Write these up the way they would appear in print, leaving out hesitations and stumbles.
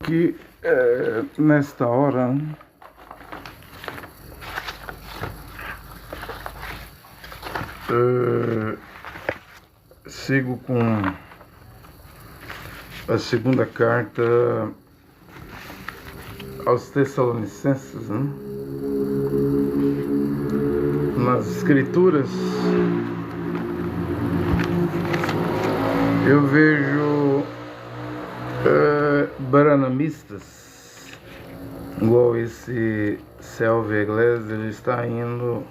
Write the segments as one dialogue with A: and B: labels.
A: Que nesta hora sigo com a segunda carta aos Tessalonicenses, né? Nas Escrituras eu vejo branamistas, igual esse Selva Iglesias, ele está indo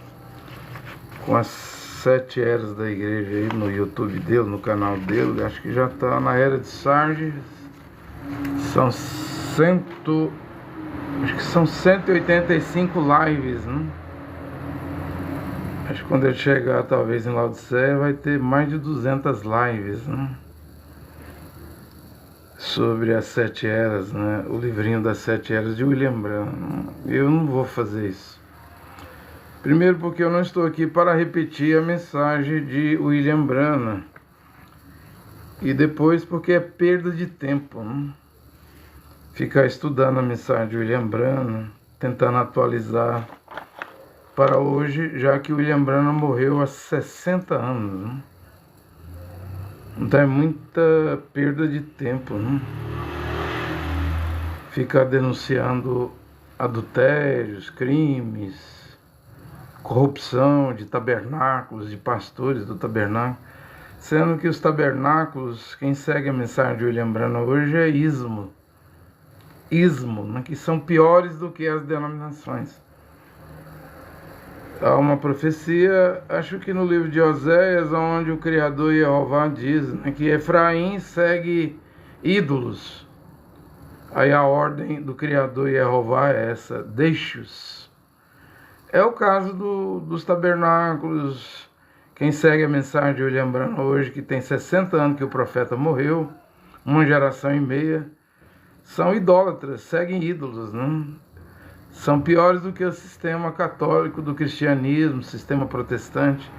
A: com as 7 eras da igreja aí no YouTube dele, no canal dele. Acho que já está na era de Sardes. Acho que são 185 lives, né? Acho que quando ele chegar talvez em Laodiceia vai ter mais de 200 lives, né? Sobre as 7 eras, né? O livrinho das 7 eras de William Branham. Eu não vou fazer isso. Primeiro porque eu não estou aqui para repetir a mensagem de William Branham. E depois porque é perda de tempo, né? Ficar estudando a mensagem de William Branham, tentando atualizar para hoje, já que William Branham morreu há 60 anos, né? Então é muita perda de tempo, né? Ficar denunciando adultérios, crimes, corrupção de tabernáculos, de pastores do tabernáculo, sendo que os tabernáculos, quem segue a mensagem de William Branham hoje é ismo, né? Que são piores do que as denominações. Há uma profecia, acho que no livro de Oséias, onde o Criador Jeová diz, né, que Efraim segue ídolos. Aí a ordem do Criador Jeová é essa: deixe-os. É o caso dos tabernáculos. Quem segue a mensagem de William Branham hoje, que tem 60 anos que o profeta morreu, 1,5 geração, são idólatras, seguem ídolos, né? São piores do que o sistema católico do cristianismo, sistema protestante,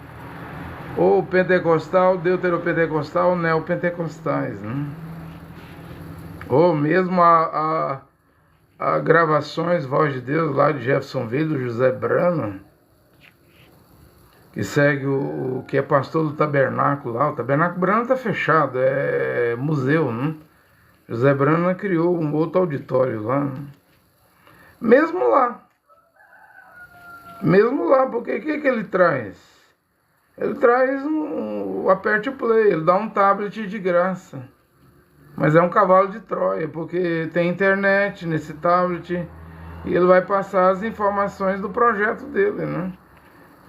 A: ou pentecostal, deuteropentecostal, neopentecostais, né? Ou mesmo a gravações Voz de Deus lá de Jeffersonville, do José Branham, que segue o que é pastor do tabernáculo lá. O tabernáculo Branham está fechado, é museu, né? José Branham criou um outro auditório lá, né? Mesmo lá, porque o que ele traz? Ele traz o aperte o play, ele dá um tablet de graça. Mas é um cavalo de Troia, porque tem internet nesse tablet e ele vai passar as informações do projeto dele, né?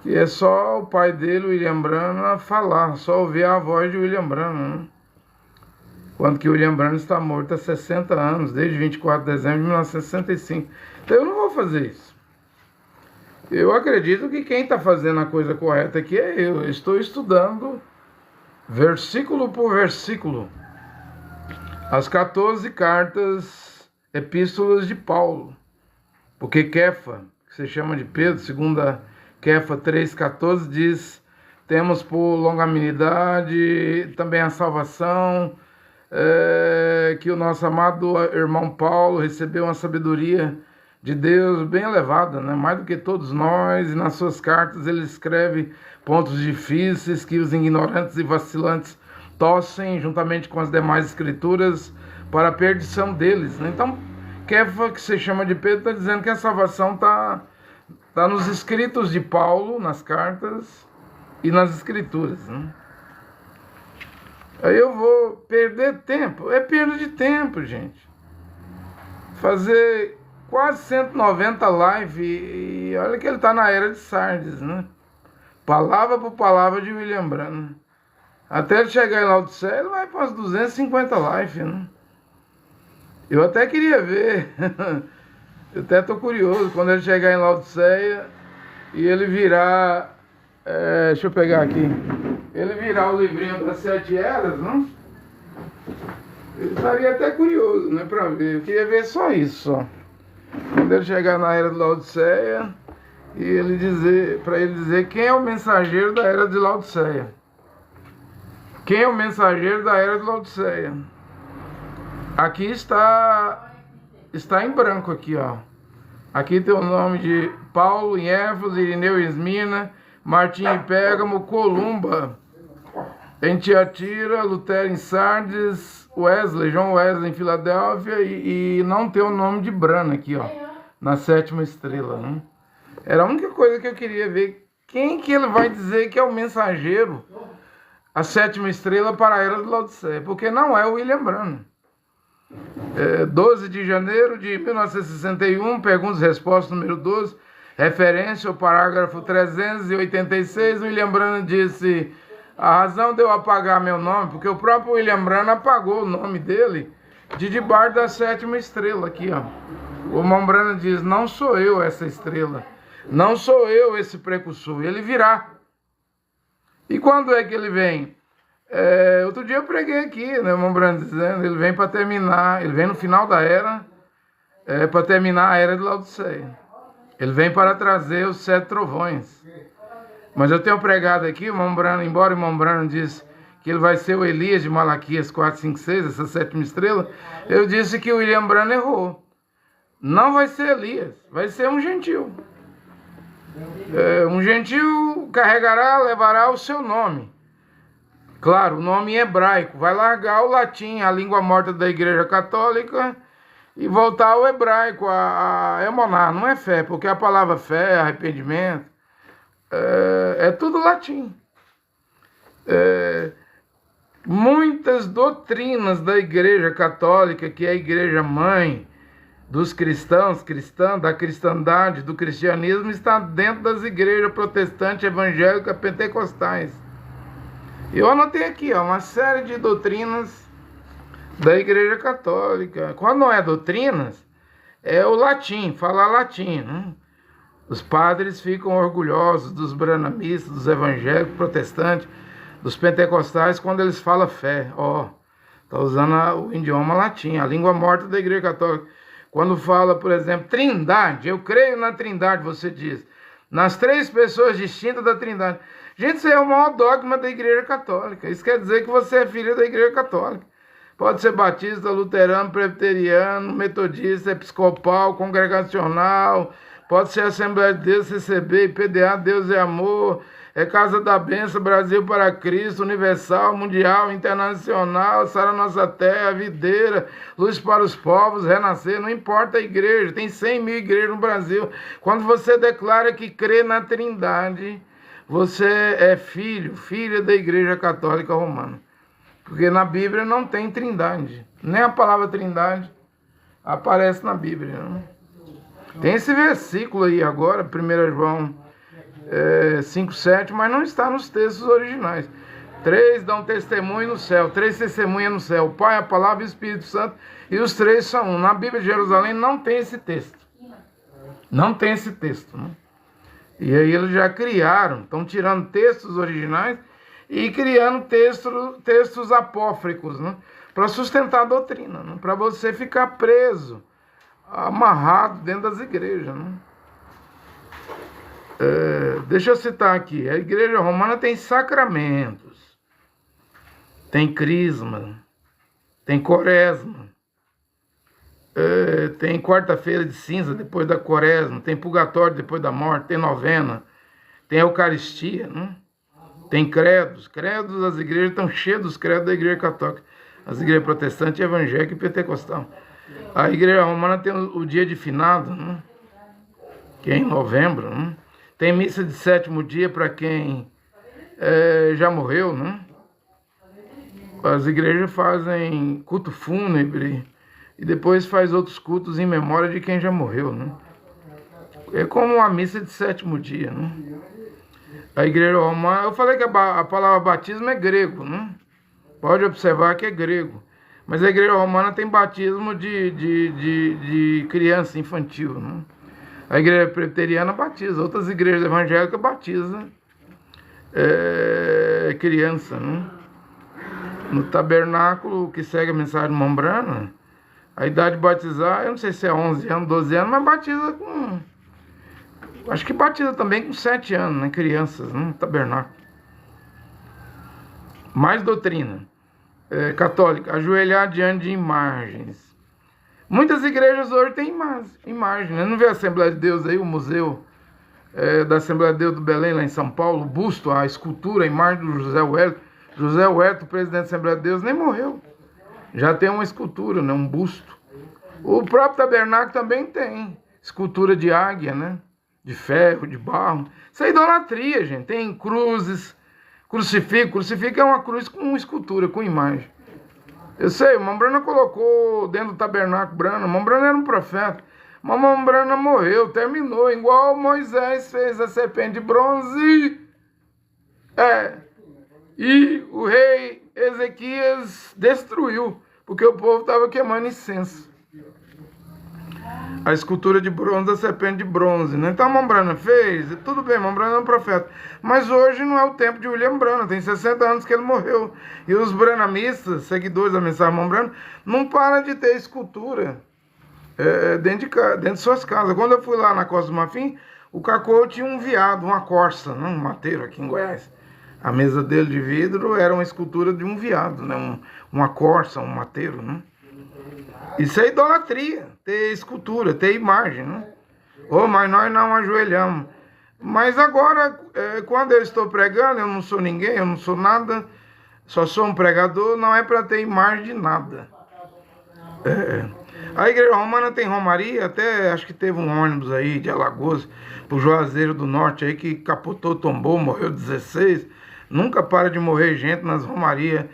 A: Que é só o pai dele, William Branham, falar, só ouvir a voz de William Branham, né? Quando que William Branham está morto há 60 anos, desde 24 de dezembro de 1965. Então eu não vou fazer isso. Eu acredito que quem está fazendo a coisa correta aqui é eu. Eu estou estudando versículo por versículo as 14 cartas, epístolas de Paulo. Porque Kefa, que se chama de Pedro, segunda Kefa 3,14, diz: temos por longanimidade também a salvação, que o nosso amado irmão Paulo recebeu uma sabedoria de Deus bem elevada, né? Mais do que todos nós, e nas suas cartas ele escreve pontos difíceis que os ignorantes e vacilantes tossem juntamente com as demais escrituras para a perdição deles, né? Então, Kefa, que se chama de Pedro, está dizendo que a salvação está nos escritos de Paulo, nas cartas e nas escrituras, né? Aí eu vou perder tempo. É perda de tempo, gente. Fazer quase 190 lives e olha que ele está na era de Sardes, né? Palavra por palavra de William Branham. Até ele chegar em Laodiceia, ele vai para as 250 lives, né? Eu até queria ver. Eu até estou curioso quando ele chegar em Laodiceia e ele virar... deixa eu pegar aqui. Ele virar o livrinho das 7 eras, né? Eu estaria até curioso, né, para ver. Eu queria ver só isso, só. Quando ele chegar na era de Laodiceia e ele dizer, para ele dizer quem é o mensageiro da era de Laodiceia. Quem é o mensageiro da era de Laodiceia? Aqui está está em branco aqui, ó. Aqui tem o nome de Paulo em Éfeso, Irineu em Esmina, Martim em Pérgamo, Columba em Tiatira, Lutero em Sardes, João Wesley em Filadélfia e não tem o nome de Brana aqui, ó, na 7ª estrela, né? Era a única coisa que eu queria ver. Quem que ele vai dizer que é o mensageiro, a 7ª estrela para a era de Laodiceia? Porque não é o William Branham. 12 de janeiro de 1961, perguntas e respostas número 12, referência ao parágrafo 386, William Branham disse: a razão de eu apagar meu nome, porque o próprio William Branham apagou o nome dele de debaixo da 7ª estrela, aqui, ó. O irmão Branham diz: não sou eu essa estrela, não sou eu esse precursor, ele virá. E quando é que ele vem? Outro dia eu preguei aqui, né, o irmão Branham dizendo, ele vem para terminar, ele vem no final da era, para terminar a era de Laodiceia. Ele vem para trazer os 7 trovões. Mas eu tenho pregado aqui, o irmão Branham, embora o irmão Branham disse que ele vai ser o Elias de Malaquias 4, 5, 6, essa 7ª estrela, eu disse que o William Branham errou. Não vai ser Elias, vai ser um gentil. Um gentil carregará, levará o seu nome. Claro, o nome em hebraico. Vai largar o latim, a língua morta da Igreja Católica, e voltar ao hebraico, a emonar. Não é fé, porque a palavra fé, arrependimento, é tudo latim. Muitas doutrinas da Igreja Católica, que é a Igreja Mãe dos cristãos, da cristandade, do cristianismo, está dentro das igrejas protestantes, evangélicas, pentecostais. Eu anotei aqui, ó, uma série de doutrinas da Igreja Católica. Quando não é doutrinas, é o latim, falar latim, né? Os padres ficam orgulhosos dos branhamistas, dos evangélicos, protestantes, dos pentecostais, quando eles falam fé. Ó, tá usando o idioma latim, a língua morta da Igreja Católica. Quando fala, por exemplo, trindade, eu creio na trindade, você diz, nas 3 pessoas distintas da trindade. Gente, isso é o maior dogma da Igreja Católica. Isso quer dizer que você é filho da Igreja Católica. Pode ser batista, luterano, presbiteriano, metodista, episcopal, congregacional, pode ser Assembleia de Deus, CCB, IPDA, Deus é Amor, Casa da Bênção, Brasil para Cristo, Universal, Mundial, Internacional, Sara Nossa Terra, Videira, Luz para os Povos, Renascer, não importa a igreja, tem 100 mil igrejas no Brasil. Quando você declara que crê na Trindade, você é filha da Igreja Católica Romana. Porque na Bíblia não tem trindade. Nem a palavra trindade aparece na Bíblia. Não? Tem esse versículo aí agora, 1 João 5,7, mas não está nos textos originais. 3 dão testemunho no céu, 3 testemunham no céu, o Pai, a Palavra e o Espírito Santo, e os 3 são um. Na Bíblia de Jerusalém não tem esse texto. Não tem esse texto. Né? E aí eles já criaram, estão tirando textos originais e criando textos apócrifos, né? Para sustentar a doutrina, né? Para você ficar preso, amarrado dentro das igrejas. Né? Deixa eu citar aqui, a Igreja Romana tem sacramentos, tem crisma, tem quaresma, tem quarta-feira de cinza depois da quaresma, tem purgatório depois da morte, tem novena, tem eucaristia, né? Tem credos, as igrejas estão cheias dos credos da Igreja Católica, as igrejas protestantes, evangélica e pentecostal. A Igreja Romana tem o dia de finado, né? Que é em novembro, né? Tem missa de 7º dia para quem já morreu, né? As igrejas fazem culto fúnebre e depois faz outros cultos em memória de quem já morreu, né? É como uma missa de 7º dia, né? A Igreja Romana, eu falei que a palavra batismo é grego, né? Pode observar que é grego. Mas a Igreja Romana tem batismo de criança, infantil, né? A Igreja Presbiteriana batiza, outras igrejas evangélicas batizam criança, né? No tabernáculo, que segue a mensagem de Mombrana, a idade de batizar, eu não sei se é 11 anos, 12 anos, mas batiza com... Acho que batiza também com 7 anos, né? Crianças, no tabernáculo. Mais doutrina católica, ajoelhar diante de imagens. Muitas igrejas hoje têm imagem, né? Não vê a Assembleia de Deus aí, o museu da Assembleia de Deus do Belém, lá em São Paulo, o busto, a escultura, a imagem do José Wellington. José Wellington, presidente da Assembleia de Deus, nem morreu. Já tem uma escultura, né? Um busto. O próprio tabernáculo também tem escultura de águia, né? De ferro, de barro. Isso é idolatria, gente. Tem cruzes, crucifixo. Crucifixo é uma cruz com escultura, com imagem. Eu sei, o Mambrana colocou dentro do tabernáculo Brana. O Mambrana era um profeta. Mas o Mambrana morreu, terminou. Igual Moisés fez a serpente de bronze. E o rei Ezequias destruiu, porque o povo estava queimando incenso. A escultura de bronze da serpente de bronze, né? Então Mambrana fez, tudo bem, Mambrana é um profeta. Mas hoje não é o tempo de William Branham, tem 60 anos que ele morreu. E os branamistas, seguidores da mensagem Mambrana, não param de ter escultura dentro de suas casas. Quando eu fui lá na Costa do Marfim, o Cacô tinha um veado, uma corça, né? Um mateiro aqui em Goiás. A mesa dele de vidro era uma escultura de um veado, né? Uma corça, um mateiro, né? Isso é idolatria, ter escultura, ter imagem, né? Mas nós não ajoelhamos. Mas agora, quando eu estou pregando, eu não sou ninguém, eu não sou nada, só sou um pregador, não é para ter imagem de nada. A igreja romana tem romaria, até acho que teve um ônibus aí de Alagoas pro Juazeiro do Norte aí que capotou, tombou, morreu 16. Nunca para de morrer gente nas romarias.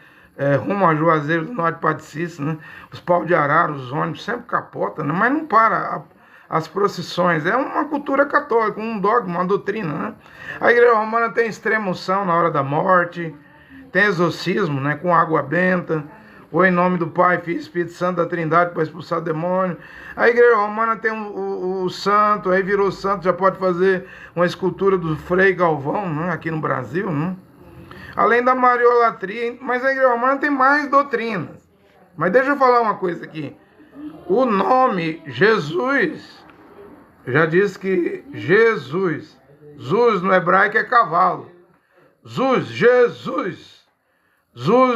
A: Rumo a Juazeiro do Norte Padre Cícero, né? Os paus de arara, os ônibus sempre capotam, né? Mas não para as procissões. É uma cultura católica, um dogma, uma doutrina, né? A igreja romana tem extrema-unção na hora da morte, tem exorcismo, né? Com água benta, ou em nome do Pai, Filho e Espírito Santo da Trindade para expulsar demônio. A igreja romana tem o santo, aí virou santo, já pode fazer uma escultura do Frei Galvão, né? Aqui no Brasil, né? Além da mariolatria, mas a igreja romana tem mais doutrinas. Mas deixa eu falar uma coisa aqui. O nome Jesus, já diz que Jesus no hebraico é cavalo. Jesus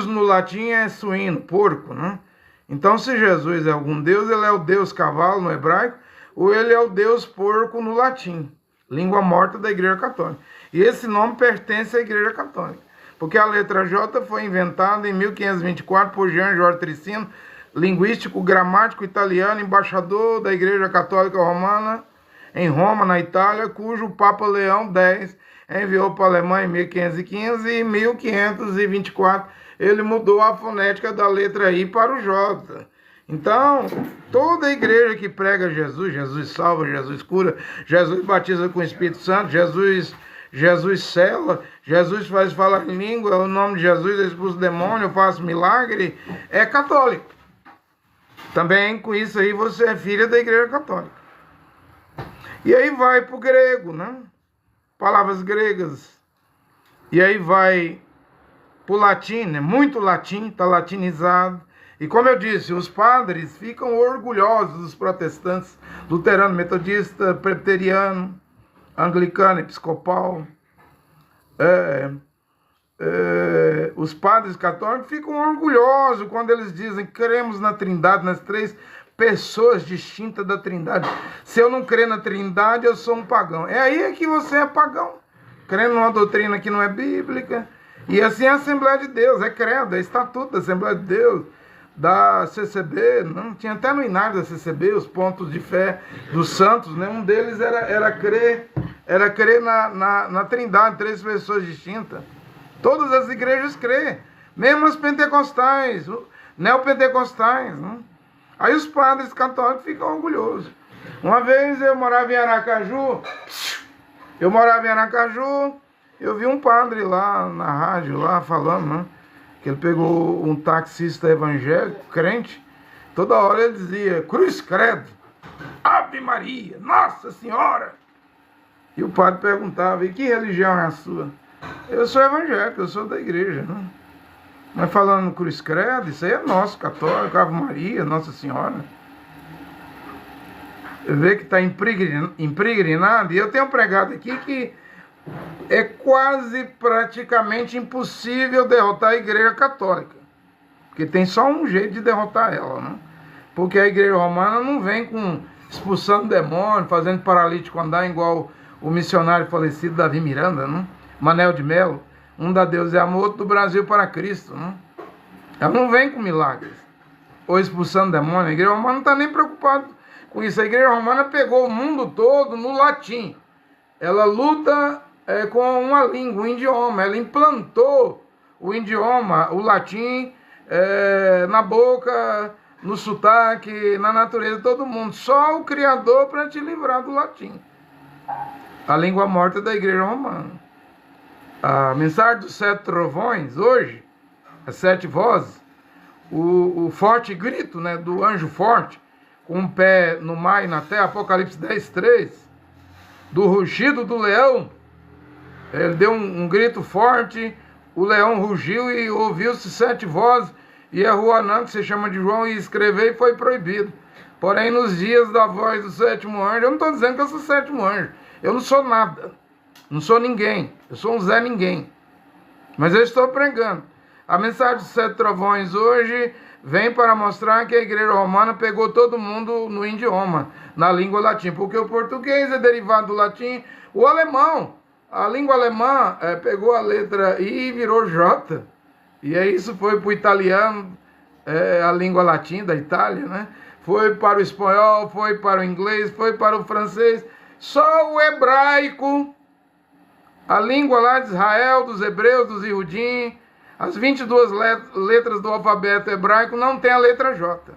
A: no latim é suíno, porco, né? Então se Jesus é algum Deus, ele é o Deus cavalo no hebraico, ou ele é o Deus porco no latim, língua morta da igreja católica. E esse nome pertence à igreja católica. Porque a letra J foi inventada em 1524 por Jean Jorge Trissino, linguístico, gramático italiano, embaixador da Igreja Católica Romana em Roma, na Itália, cujo Papa Leão X enviou para a Alemanha em 1515 e em 1524 ele mudou a fonética da letra I para o J. Então, toda igreja que prega Jesus salva, Jesus cura, Jesus batiza com o Espírito Santo, Jesus sela, Jesus faz falar em língua, o nome de Jesus expulsa o demônio, faz milagre, é católico. Também com isso aí você é filha da igreja católica. E aí vai para o grego, né? Palavras gregas. E aí vai para o latim, né? Muito latim, está latinizado. E como eu disse, os padres ficam orgulhosos dos protestantes, luterano, metodista, presbiteriano, anglicano, episcopal. Os padres católicos ficam orgulhosos quando eles dizem que cremos na Trindade, nas três pessoas distintas da Trindade. Se eu não crer na Trindade, eu sou um pagão. É aí que você é pagão, crendo numa doutrina que não é bíblica. E assim é a Assembleia de Deus, é credo, é estatuto da Assembleia de Deus, da CCB, não tinha até no inário da CCB os pontos de fé dos santos, né? Um deles era crer na Trindade, três pessoas distintas. Todas as igrejas crêem, mesmo as pentecostais, neopentecostais, né? Aí os padres católicos ficam orgulhosos. Uma vez eu morava em Aracaju, eu vi um padre lá na rádio, lá falando, né? Que ele pegou um taxista evangélico, crente, toda hora ele dizia, cruz credo, Ave Maria, Nossa Senhora. E o padre perguntava, e que religião é a sua? Eu sou evangélico, eu sou da igreja, né? Mas falando cruz credo, isso aí é nosso, católico, Ave Maria, Nossa Senhora. Vê que está impregnado, e eu tenho pregado aqui que é quase praticamente impossível derrotar a igreja católica. Porque tem só um jeito de derrotar ela, né? Porque a igreja romana não vem com expulsando demônio, fazendo paralítico andar igual o missionário falecido Davi Miranda, não? Manel de Melo, um da Deus é amor, outro do Brasil para Cristo. Não? Ela não vem com milagres ou expulsando demônio. A igreja romana não está nem preocupada com isso. A igreja romana pegou o mundo todo no latim. Ela luta com uma língua, um idioma. Ela implantou o idioma, o latim, na boca, no sotaque, na natureza de todo mundo. Só o Criador para te livrar do latim. A língua morta da igreja romana. A mensagem dos 7 trovões, hoje, as 7 vozes, o forte grito, né, do anjo forte, com um pé no mar e na terra, Apocalipse 10:3, do rugido do leão, ele deu um grito forte, o leão rugiu e ouviu-se 7 vozes, e Yahuanã, que se chama de João, e escrever e foi proibido. Porém, nos dias da voz do 7º anjo, eu não estou dizendo que eu sou 7º anjo, eu não sou nada, não sou ninguém, eu sou um Zé Ninguém, mas eu estou pregando. A mensagem dos 7 trovões hoje vem para mostrar que a igreja romana pegou todo mundo no idioma, na língua latim, porque o português é derivado do latim, o alemão, a língua alemã pegou a letra I e virou J, e aí isso foi para o italiano, a língua latim da Itália, né? Foi para o espanhol, foi para o inglês, foi para o francês, só o hebraico, a língua lá de Israel, dos hebreus, dos Iudim, as 22 letras do alfabeto hebraico não tem a letra J.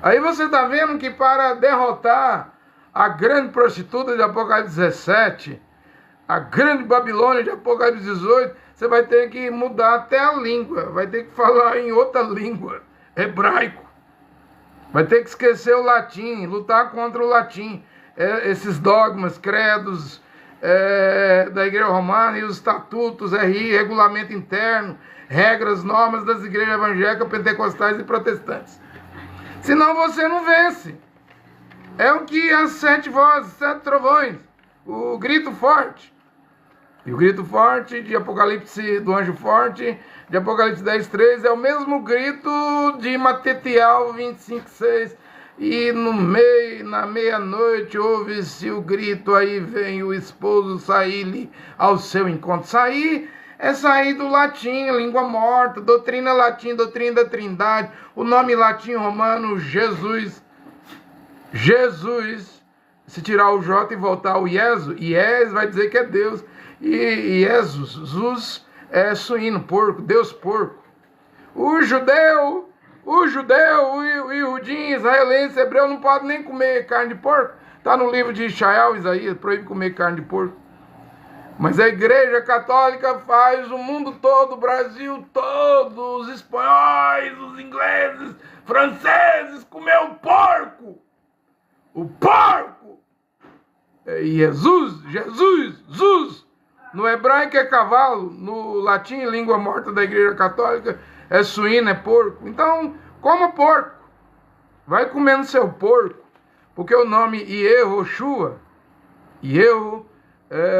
A: Aí você está vendo que para derrotar a grande prostituta de Apocalipse 17, a grande Babilônia de Apocalipse 18, você vai ter que mudar até a língua, vai ter que falar em outra língua, hebraico. Vai ter que esquecer o latim, lutar contra o latim. Esses dogmas, credos da igreja romana e os estatutos, RI, regulamento interno, regras, normas das igrejas evangélicas, pentecostais e protestantes. Senão você não vence. É o que as 7 vozes, 7 trovões, o grito forte. E o grito forte de Apocalipse, do anjo forte, de Apocalipse 10:3, é o mesmo grito de Matetiel 25:6. E na meia-noite ouve-se o grito, aí vem o esposo sair-lhe ao seu encontro. Sair é sair do latim, língua morta, doutrina latim, doutrina da trindade, o nome latim romano, Jesus. Jesus, se tirar o J e voltar ao Iesus, Ies vai dizer que é Deus. E Jesus, Zuz é suíno, porco, Deus porco. O judeu, o iudim, israelense, hebreu não pode nem comer carne de porco. Está no livro de Isaías, proíbe comer carne de porco. Mas a igreja católica faz o mundo todo, o Brasil todo, os espanhóis, os ingleses, franceses, comer o porco. O porco. Jesus, Zuz. No hebraico é cavalo, no latim, língua morta da igreja católica, é suíno, é porco. Então, coma porco. Vai comendo seu porco. Porque o nome Yehoshua,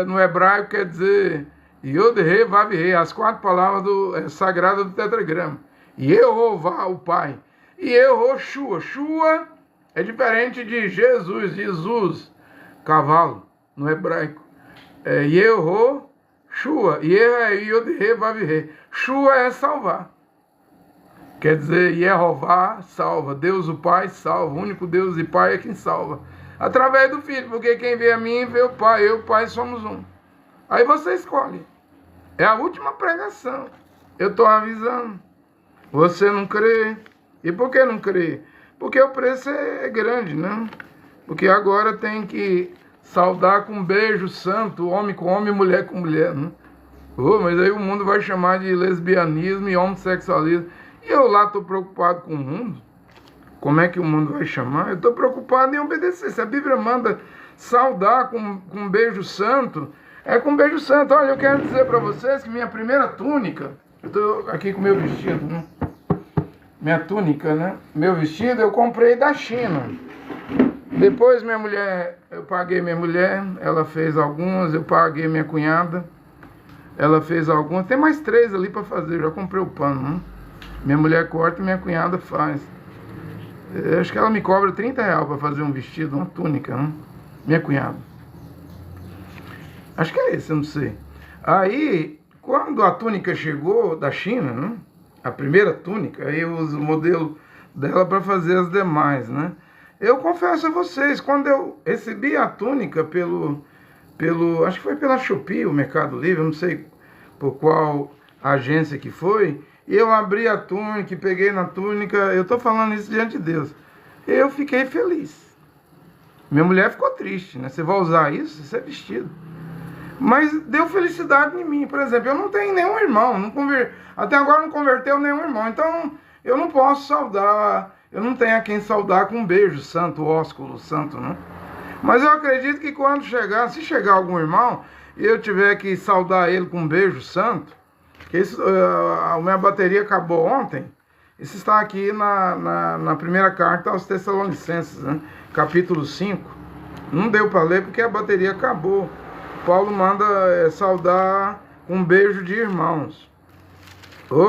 A: no hebraico quer dizer Yod, Re, Vav, Re, as 4 palavras sagradas do tetragrama. Yehová, o Pai. E Yehoshua. Shua é diferente de Jesus, cavalo, no hebraico. Yehoshua. Yod, Re, Vav, Re. Shua é salvar. Quer dizer, Yehová salva, Deus o Pai salva, o único Deus e Pai é quem salva. Através do Filho, porque quem vê a mim vê o Pai, eu e o Pai somos um. Aí você escolhe. É a última pregação. Eu estou avisando. Você não crê. E por que não crê? Porque o preço é grande, né? Porque agora tem que saudar com um beijo santo, homem com homem, mulher com mulher, né? Mas aí o mundo vai chamar de lesbianismo e homossexualismo. E eu lá estou preocupado com o mundo. Como é que o mundo vai chamar? Eu estou preocupado em obedecer. Se a Bíblia manda saudar com um beijo santo, é com um beijo santo. Olha, eu quero dizer para vocês que minha primeira túnica, eu estou aqui com meu vestido, né? Minha túnica, né? Meu vestido eu comprei da China. Depois eu paguei minha mulher, ela fez algumas, eu paguei minha cunhada, ela fez algumas. Tem mais 3 ali para fazer, eu já comprei o pano, né? Minha mulher corta e minha cunhada faz. Eu acho que ela me cobra R$ 30 para fazer um vestido, uma túnica, né? Minha cunhada. Acho que é esse, eu não sei. Aí, quando a túnica chegou da China, né? A primeira túnica, aí eu uso o modelo dela para fazer as demais, né? Eu confesso a vocês, quando eu recebi a túnica acho que foi pela Shopee, o Mercado Livre, eu não sei por qual agência que foi, e eu abri a túnica, peguei na túnica, eu tô falando isso diante de Deus. Eu fiquei feliz. Minha mulher ficou triste, né? Você vai usar isso? Isso é vestido. Mas deu felicidade em mim. Por exemplo, eu não tenho nenhum irmão, até agora não converteu nenhum irmão, então eu não posso saudar, eu não tenho a quem saudar com um beijo santo, ósculo santo, né? Mas eu acredito que quando chegar, se chegar algum irmão, e eu tiver que saudar ele com um beijo santo, que a minha bateria acabou ontem, isso está aqui na primeira carta aos Tessalonicenses, né? Capítulo 5. Não deu para ler porque a bateria acabou. Paulo manda saudar com um beijo de irmãos.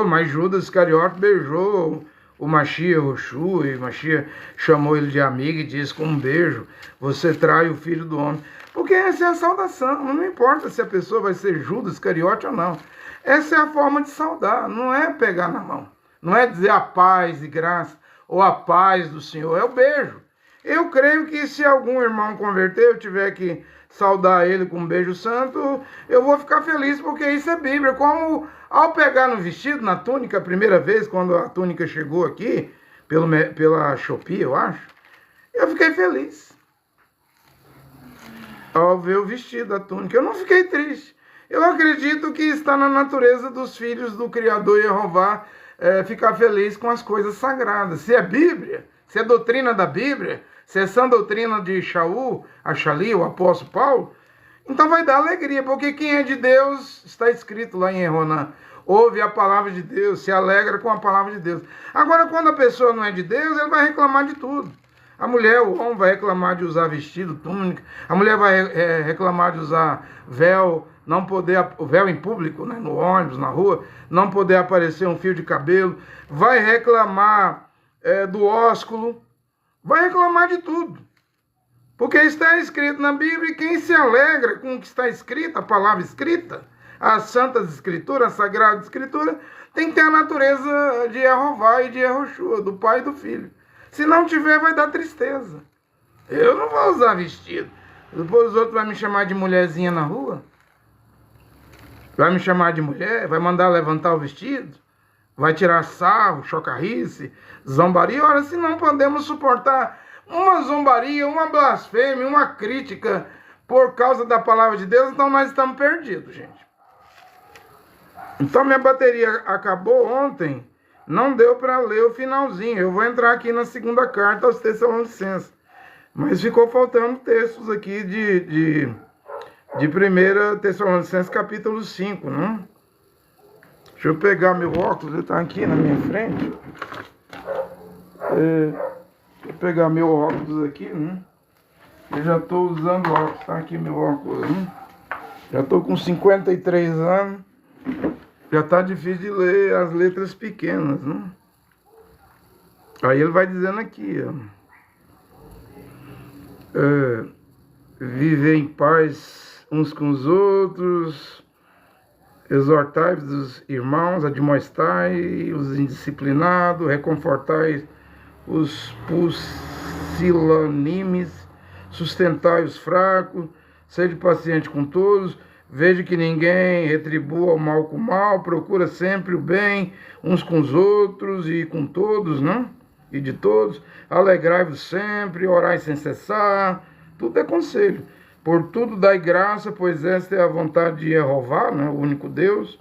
A: Mas Judas Iscariote beijou o Machia Roxu, e Machia chamou ele de amigo e disse com um beijo, você trai o filho do homem. Porque essa é a saudação, não importa se a pessoa vai ser Judas Iscariote ou não. Essa é a forma de saudar, não é pegar na mão. Não é dizer a paz e graça, ou a paz do Senhor, é o beijo. Eu creio que se algum irmão converter, eu tiver que saudar ele com um beijo santo, eu vou ficar feliz, porque isso é Bíblia. Como ao pegar no vestido, na túnica, a primeira vez, quando a túnica chegou aqui, pela Shopee, eu acho, eu fiquei feliz. Ao ver o vestido da túnica, eu não fiquei triste. Eu acredito que está na natureza dos filhos do Criador Jeová ficar feliz com as coisas sagradas. Se é Bíblia, se é doutrina da Bíblia, se é sã doutrina de Shaul, Achali, o apóstolo Paulo, então vai dar alegria, porque quem é de Deus, está escrito lá em Ronan, ouve a palavra de Deus, se alegra com a palavra de Deus. Agora, quando a pessoa não é de Deus, ele vai reclamar de tudo. A mulher, o homem vai reclamar de usar vestido, túnica, a mulher vai reclamar de usar véu, não poder, o véu em público, né, no ônibus, na rua, não poder aparecer um fio de cabelo, vai reclamar do ósculo, vai reclamar de tudo. Porque está escrito na Bíblia, e quem se alegra com o que está escrito, a palavra escrita, as santas escrituras, a sagrada escritura, tem que ter a natureza de Jeová e de Yehoshua, do Pai e do Filho. Se não tiver, vai dar tristeza. Eu não vou usar vestido. Depois os outros vão me chamar de mulherzinha na rua. Vai me chamar de mulher, vai mandar levantar o vestido, vai tirar sarro, chocarrice, zombaria. Ora, se não podemos suportar uma zombaria, uma blasfêmia, uma crítica por causa da palavra de Deus, então nós estamos perdidos, gente. Então minha bateria acabou ontem, não deu para ler o finalzinho. Eu vou entrar aqui na segunda carta aos Tessalonicenses, mas ficou faltando textos aqui de 1 Tessalonicenses capítulo 5, né? Deixa eu pegar meu óculos, ele está aqui na minha frente. Vou pegar meu óculos aqui, né? Eu já estou usando óculos, está aqui meu óculos, né? Já estou com 53 anos, já está difícil de ler as letras pequenas, né? Aí ele vai dizendo aqui, ó. Viver em paz uns com os outros, exortai os irmãos, admoestai os indisciplinados, reconfortai os pusilânimes, sustentai os fracos, sede paciente com todos, veja que ninguém retribua o mal com o mal, procura sempre o bem uns com os outros e com todos, né? E de todos, alegrai-vos sempre, orai sem cessar, tudo é conselho. Por tudo dai graça, pois esta é a vontade de Jeová, né, o único Deus,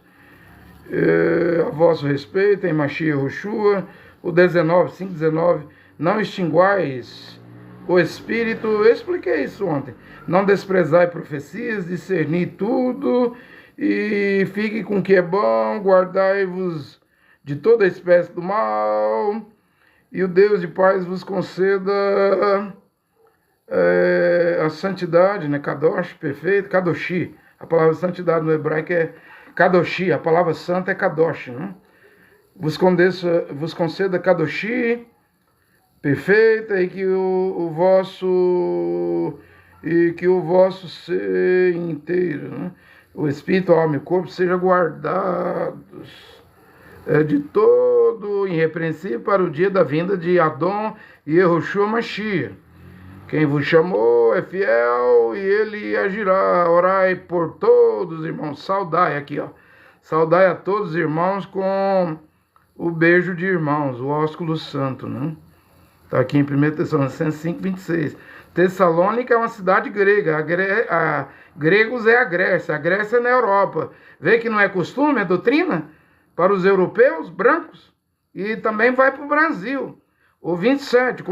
A: a vosso respeito, em Machia Roshua, o 5:19, não extinguais o Espírito, eu expliquei isso ontem, não desprezai profecias, discerni tudo, e fique com o que é bom, guardai-vos de toda espécie do mal, e o Deus de paz vos conceda a santidade, né? Kadosh, perfeito, Kadoshi. A palavra santidade no hebraico é Kadoshi, a palavra santa é Kadosh, né? Vos conceda Kadoshi, perfeita e que o vosso ser inteiro, né? O espírito, a alma e o corpo sejam guardados de todo irrepreensível para o dia da vinda de Adão e Yehoshua Mashiach. Quem vos chamou é fiel e ele agirá. Orai por todos, irmãos. Saudai aqui, ó. Saudai a todos os irmãos com o beijo de irmãos, o ósculo santo, né? Está aqui em 1 Tessalonicenses 5:26. Tessalônica é uma cidade grega. Gregos é a Grécia é na Europa. Vê que não é costume, é doutrina para os europeus brancos. E também vai para o Brasil. O 27,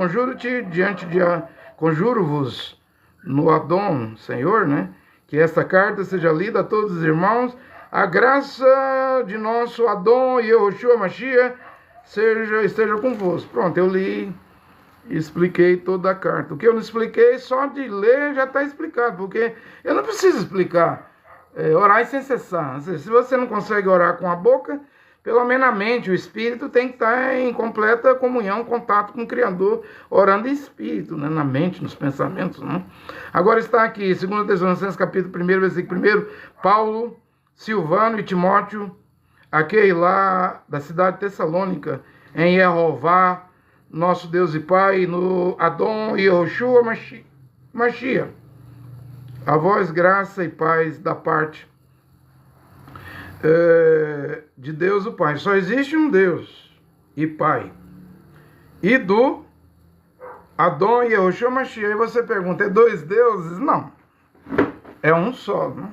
A: conjuro-vos no Adão, Senhor, né? Que esta carta seja lida a todos os irmãos. A graça de nosso Adão e Yehoshua Mashiach esteja convosco. Pronto, eu li e expliquei toda a carta. O que eu não expliquei, só de ler já está explicado, porque eu não preciso explicar. Orar sem cessar. Se você não consegue orar com a boca, pelo menos a mente, o espírito tem que estar em completa comunhão, contato com o Criador, orando em espírito, né? Na mente, nos pensamentos. Né? Agora está aqui, 2 Tessalonicenses capítulo 1, versículo 1, Paulo, Silvano e Timóteo, aquele lá da cidade de Tessalônica, em Jeová, nosso Deus e Pai, no Adão e Yehoshua Mashiach. A vós graça e paz da parte de Deus o Pai. Só existe um Deus e Pai. E do Adão e Yehoshua Mashiach. E você pergunta, é dois deuses? Não. É um só, né?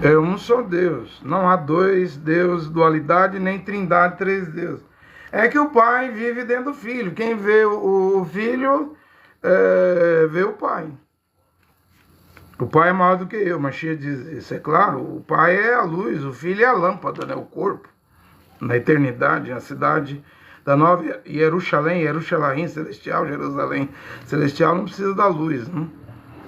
A: É um só Deus. Não há dois deuses, dualidade, nem trindade, três deuses. É que o Pai vive dentro do Filho. Quem vê o Filho, vê o Pai. O Pai é maior do que eu. Mashiach diz isso, é claro. O Pai é a luz, o Filho é a lâmpada, né? O corpo. Na eternidade, na cidade da nova Jerusalém, celestial, Jerusalém celestial, não precisa da luz, né?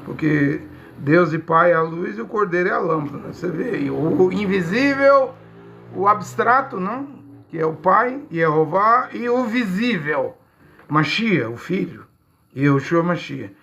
A: Porque Deus e Pai é a luz e o Cordeiro é a lâmpada. Né? Você vê aí, o invisível, o abstrato, né? Que é o Pai, Jeová, e o visível, Mashiach, o Filho, Yehoshua Mashiach.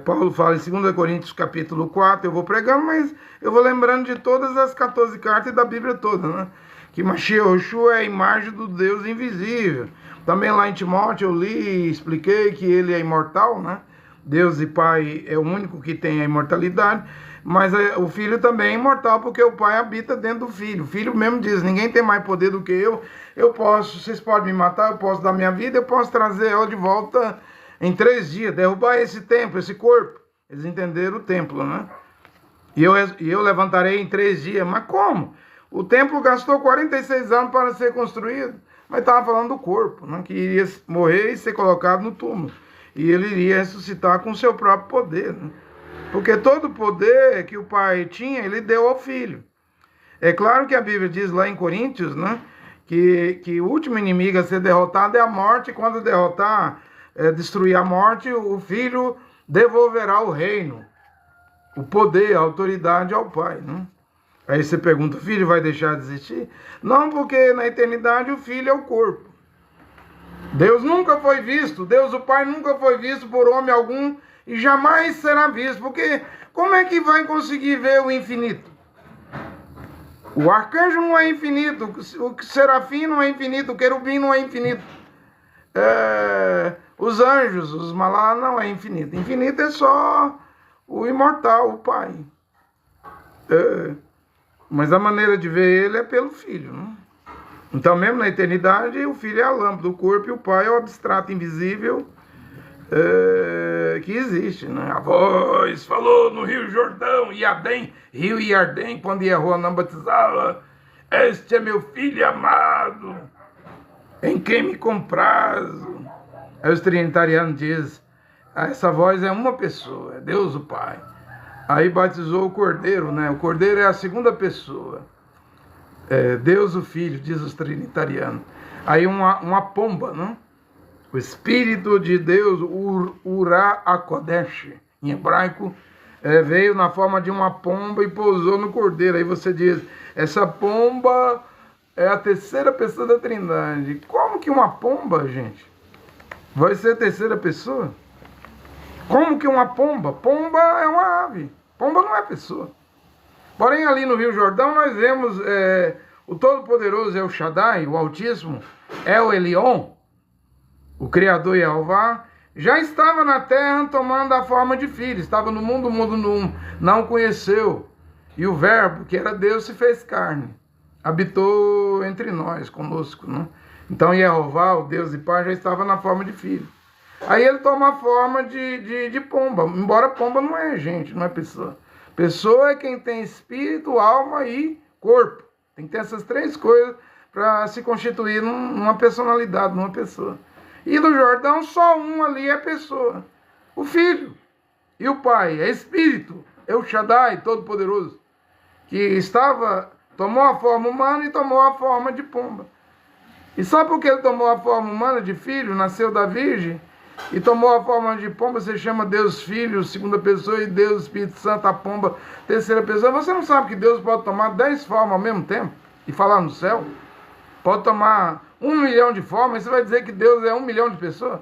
A: Paulo fala em 2 Coríntios capítulo 4, eu vou pregando, mas eu vou lembrando de todas as 14 cartas da Bíblia toda, né? Que Mashiach Yehoshua é a imagem do Deus invisível. Também lá em Timóteo eu li e expliquei que ele é imortal, né? Deus e Pai é o único que tem a imortalidade, mas o Filho também é imortal, porque o Pai habita dentro do Filho. O Filho mesmo diz, ninguém tem mais poder do que eu posso, vocês podem me matar, eu posso dar minha vida, eu posso trazer ela de volta em 3 dias, derrubar esse templo, esse corpo. Eles entenderam o templo, né? E eu levantarei em 3 dias. Mas como? O templo gastou 46 anos para ser construído, mas estava falando do corpo, né? Que iria morrer e ser colocado no túmulo. E ele iria ressuscitar com o seu próprio poder, né? Porque todo o poder que o Pai tinha, ele deu ao Filho. É claro que a Bíblia diz lá em Coríntios, né? Que o último inimigo a ser derrotado é a morte. E quando derrotar, destruir a morte, o Filho devolverá o reino, o poder, a autoridade ao Pai, né? Aí você pergunta, o Filho vai deixar de existir? Não, porque na eternidade o Filho é o corpo. Deus nunca foi visto, Deus o Pai nunca foi visto por homem algum e jamais será visto, porque como é que vai conseguir ver o infinito? O arcanjo não é infinito, o serafim não é infinito, o querubim não é infinito. Os anjos, os malá não é infinito. Infinito é só o imortal, o Pai. Mas a maneira de ver ele é pelo Filho, né? Então mesmo na eternidade o Filho é a lâmpada, o corpo e o Pai é o abstrato invisível que existe, né? A voz falou no Rio Jordão, Rio Iardém, quando Yahuwah não batizava, este é meu Filho amado, em quem me comprazo. Aí os trinitarianos dizem, essa voz é uma pessoa, é Deus o Pai. Aí batizou o Cordeiro, né? O Cordeiro é a segunda pessoa. Deus o Filho, diz os trinitarianos. Aí uma pomba, né? O Espírito de Deus, Urá Akodesh, em hebraico, veio na forma de uma pomba e pousou no Cordeiro. Aí você diz, essa pomba é a terceira pessoa da Trindade. Como que uma pomba, gente? Vai ser terceira pessoa? Como que uma pomba? Pomba é uma ave. Pomba não é pessoa. Porém, ali no Rio Jordão, nós vemos o Todo-Poderoso El Shaddai, o Altíssimo, El Elyon, o Criador Jeová, já estava na terra tomando a forma de filho. Estava no mundo, o mundo não o conheceu. E o Verbo, que era Deus, se fez carne. Habitou entre nós, conosco, né? Então, Jeová, o Deus e Pai, já estava na forma de filho. Aí ele toma a forma de pomba, embora pomba não é gente, não é pessoa. Pessoa é quem tem espírito, alma e corpo. Tem que ter essas três coisas para se constituir numa personalidade, numa pessoa. E no Jordão, só um ali é pessoa. O Filho e o Pai, é Espírito, é o Shaddai, Todo-Poderoso, que tomou a forma humana e tomou a forma de pomba. E só porque ele tomou a forma humana de filho, nasceu da Virgem, e tomou a forma de pomba, você chama Deus Filho, segunda pessoa, e Deus Espírito Santo, a pomba, terceira pessoa. Você não sabe que Deus pode tomar 10 formas ao mesmo tempo e falar no céu? Pode tomar 1 milhão de formas, e você vai dizer que Deus é 1 milhão de pessoas?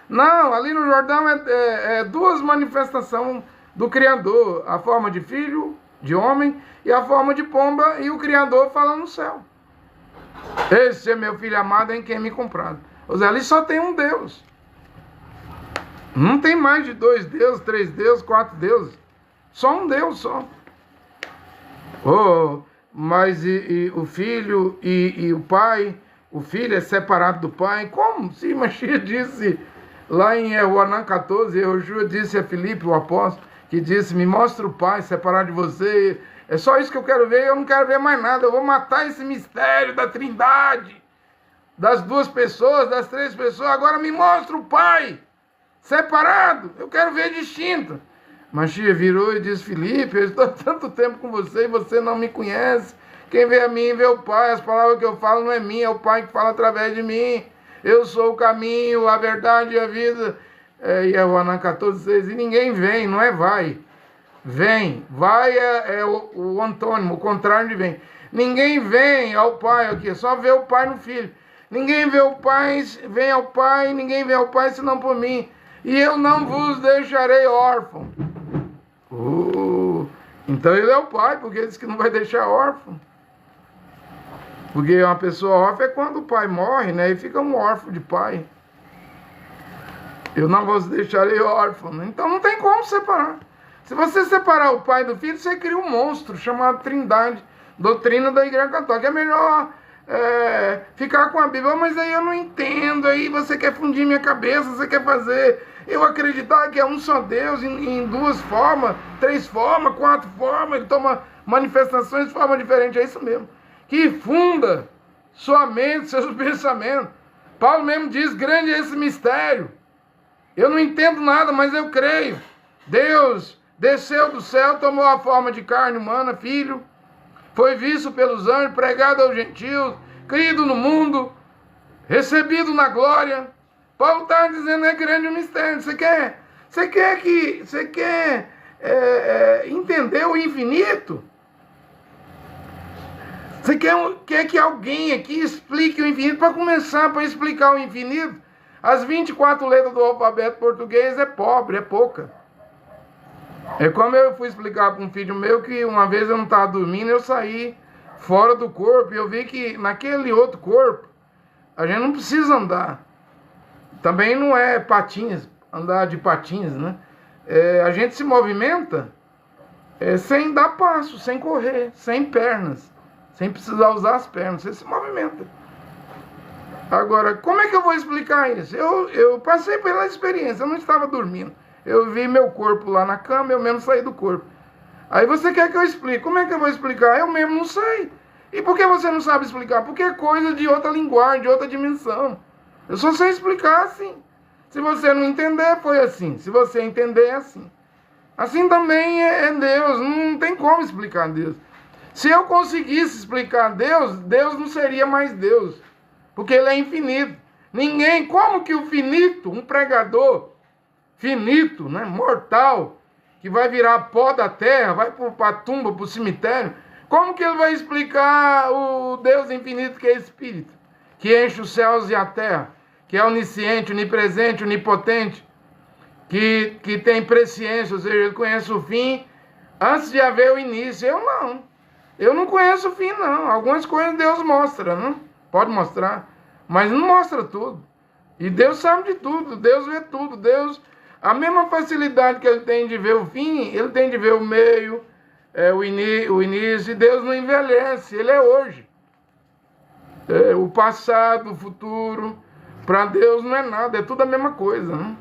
A: Não, ali no Jordão é duas manifestações do Criador, a forma de filho, de homem, e a forma de pomba, e o Criador fala no céu. Esse é meu filho amado em quem me comprado. Ou seja, ali só tem um Deus. Não tem mais de 2 deuses, 3 deuses, 4 deuses. Só um Deus só. Mas o filho e o pai, o filho é separado do pai. Como? Se Mashiach disse lá em Joanã 14, Yoshua disse a Filipe, o apóstolo, que disse, me mostra o pai separado de você. É só isso que eu quero ver, eu não quero ver mais nada. Eu vou matar esse mistério da trindade, das 2 pessoas, das 3 pessoas. Agora me mostra o pai separado, eu quero ver distinto. Mashiach virou e disse, Filipe, eu estou há tanto tempo com você e você não me conhece. Quem vê a mim vê o Pai. As palavras que eu falo não é minha, é o Pai que fala através de mim. Eu sou o caminho, a verdade e a vida. E Joanã 14,6. E ninguém vem, não é vai. Vem. Vai é o antônimo, o contrário de vem. Ninguém vem ao Pai aqui, só vê o Pai no Filho. Ninguém vê o Pai, vem ao Pai, ninguém vê ao Pai senão por mim. E eu não vos deixarei órfão. Então ele é o pai, porque ele disse que não vai deixar órfão. Porque uma pessoa órfã é quando o pai morre, né? E fica um órfão de pai. Eu não vos deixarei órfão. Então não tem como separar. Se você separar o pai do filho, você cria um monstro chamado Trindade. Doutrina da Igreja Católica. É melhor ficar com a Bíblia. Mas aí eu não entendo. Aí você quer fundir minha cabeça, você quer fazer eu acreditar que é um só Deus em 2 formas, 3 formas, 4 formas. Ele toma manifestações de forma diferente. É isso mesmo. Que funda sua mente, seus pensamentos. Paulo mesmo diz, grande é esse mistério. Eu não entendo nada, mas eu creio. Deus desceu do céu, tomou a forma de carne humana, filho. Foi visto pelos anjos, pregado aos gentios, criado no mundo, recebido na glória. Paulo está dizendo, é grande o mistério. Você quer entender o infinito? Você quer que alguém aqui explique o infinito? Para começar, para explicar o infinito, as 24 letras do alfabeto português é pobre, é pouca. É como eu fui explicar para um filho meu que uma vez eu não estava dormindo, eu saí fora do corpo e eu vi que naquele outro corpo a gente não precisa andar. Também não é patins, andar de patins, né? A gente se movimenta sem dar passo, sem correr, sem pernas, sem precisar usar as pernas, você se movimenta. Agora, como é que eu vou explicar isso? Eu passei pela experiência, eu não estava dormindo. Eu vi meu corpo lá na cama, eu mesmo saí do corpo. Aí você quer que eu explique? Como é que eu vou explicar? Eu mesmo não sei. E por que você não sabe explicar? Porque é coisa de outra linguagem, de outra dimensão. Eu só sei explicar assim. Se você não entender, foi assim. Se você entender, é assim. Assim também é Deus. Não tem como explicar Deus. Se eu conseguisse explicar Deus, Deus não seria mais Deus. Porque Ele é infinito. Ninguém, como que o finito, um pregador finito, né, mortal, que vai virar pó da terra, vai para a tumba, para o cemitério, como que ele vai explicar o Deus infinito que é Espírito, que enche os céus e a terra, que é onisciente, onipresente, onipotente, que tem presciência, ou seja, ele conhece o fim antes de haver o início. Eu não. Eu não conheço o fim, não. Algumas coisas Deus mostra, não? Pode mostrar, mas não mostra tudo. E Deus sabe de tudo, Deus vê tudo. Deus, a mesma facilidade que ele tem de ver o fim, ele tem de ver o meio, o início. E Deus não envelhece, ele é hoje. O passado, o futuro, para Deus não é nada, é tudo a mesma coisa, né?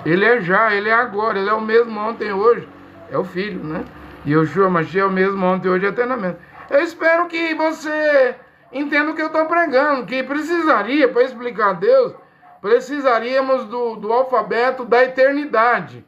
A: Ele é já, ele é agora, ele é o mesmo ontem e hoje, é o Filho, né? E Yeshua Mashiach é o mesmo ontem, hoje e eternamente. Eu espero que você entenda o que eu estou pregando, que precisaria, para explicar a Deus, precisaríamos do alfabeto da eternidade.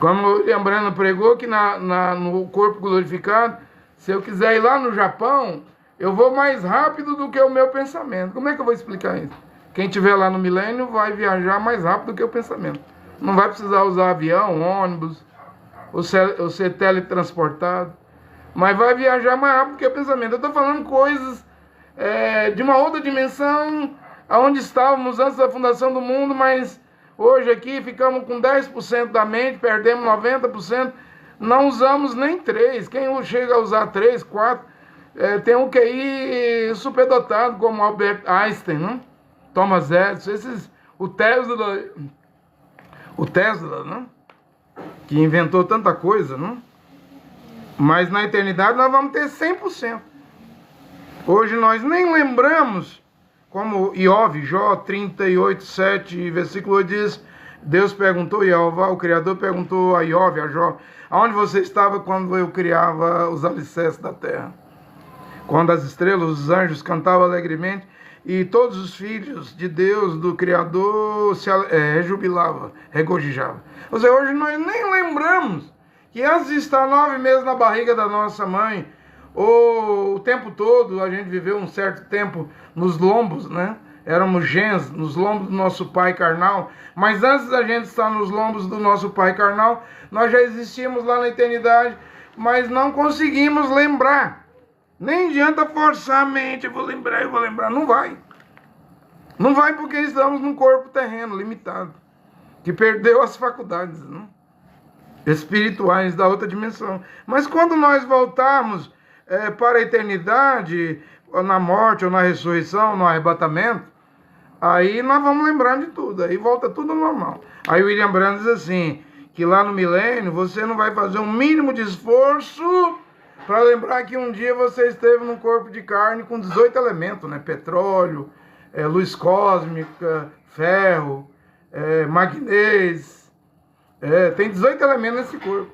A: Como o William Branham pregou, que no corpo glorificado, se eu quiser ir lá no Japão, eu vou mais rápido do que o meu pensamento. Como é que eu vou explicar isso? Quem estiver lá no milênio vai viajar mais rápido do que o pensamento. Não vai precisar usar avião, ônibus, ou ser teletransportado. Mas vai viajar mais rápido do que o pensamento. Eu estou falando coisas de uma outra dimensão, onde estávamos antes da fundação do mundo, mas hoje aqui ficamos com 10% da mente, perdemos 90%, não usamos nem 3%. Quem chega a usar 3%, 4%, tem um QI superdotado, como Albert Einstein, não? Thomas Edison, o Tesla, né? Que inventou tanta coisa, né? Mas na eternidade nós vamos ter 100%. Hoje nós nem lembramos, como Iov, Jó 38, 7, versículo 8 diz, Deus perguntou, Jeová, o Criador perguntou a Iov, a Jó, aonde você estava quando eu criava os alicerces da terra? Quando as estrelas, os anjos cantavam alegremente, e todos os filhos de Deus, do Criador, se rejubilavam, regozijavam. Ou seja, hoje nós nem lembramos que antes de estar 9 meses na barriga da nossa mãe, ou o tempo todo, a gente viveu um certo tempo nos lombos, né? Éramos gens, nos lombos do nosso pai carnal. Mas antes da gente estar nos lombos do nosso pai carnal, nós já existíamos lá na eternidade, mas não conseguimos lembrar. Nem adianta forçar a mente, eu vou lembrar. Não vai. Não vai porque estamos num corpo terreno, limitado, que perdeu as faculdades, né? Espirituais da outra dimensão. Mas quando nós voltarmos para a eternidade, ou na morte, ou na ressurreição, no arrebatamento, aí nós vamos lembrar de tudo, aí volta tudo normal. Aí o William Branham diz assim, que lá no milênio você não vai fazer um mínimo de esforço para lembrar que um dia você esteve num corpo de carne com 18 elementos, né? Petróleo, luz cósmica, ferro, magnésio. Tem 18 elementos nesse corpo.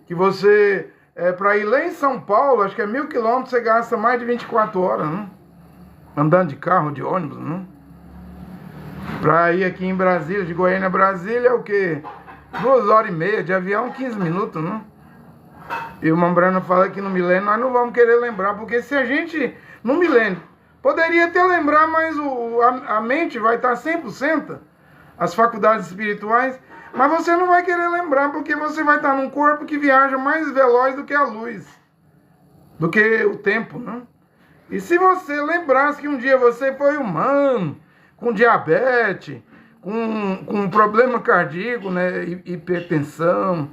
A: Que você, para ir lá em São Paulo, acho que é 1.000 quilômetros, você gasta mais de 24 horas, né? Andando de carro, de ônibus, né? Para ir aqui em Brasília, de Goiânia a Brasília, é o quê? 2h30, de avião 15 minutos, né? E o Mambrano fala que no milênio nós não vamos querer lembrar, porque se a gente, no milênio, poderia até lembrar, mas a mente vai estar 100%, as faculdades espirituais, mas você não vai querer lembrar, porque você vai estar num corpo que viaja mais veloz do que a luz, do que o tempo, né? E se você lembrasse que um dia você foi humano, com diabetes, com problema cardíaco, né, hipertensão,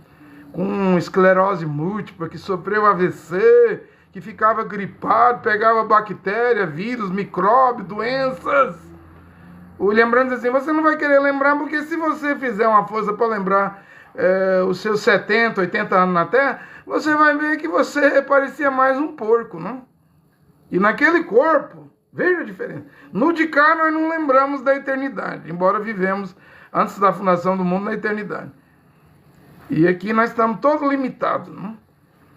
A: com esclerose múltipla, que sofreu AVC, que ficava gripado, pegava bactéria, vírus, micróbio, doenças. O lembrando assim, você não vai querer lembrar, porque se você fizer uma força para lembrar os seus 70, 80 anos na Terra, você vai ver que você parecia mais um porco, não? E naquele corpo, veja a diferença. No de cá nós não lembramos da eternidade, embora vivemos antes da fundação do mundo na eternidade. E aqui nós estamos todos limitados, não?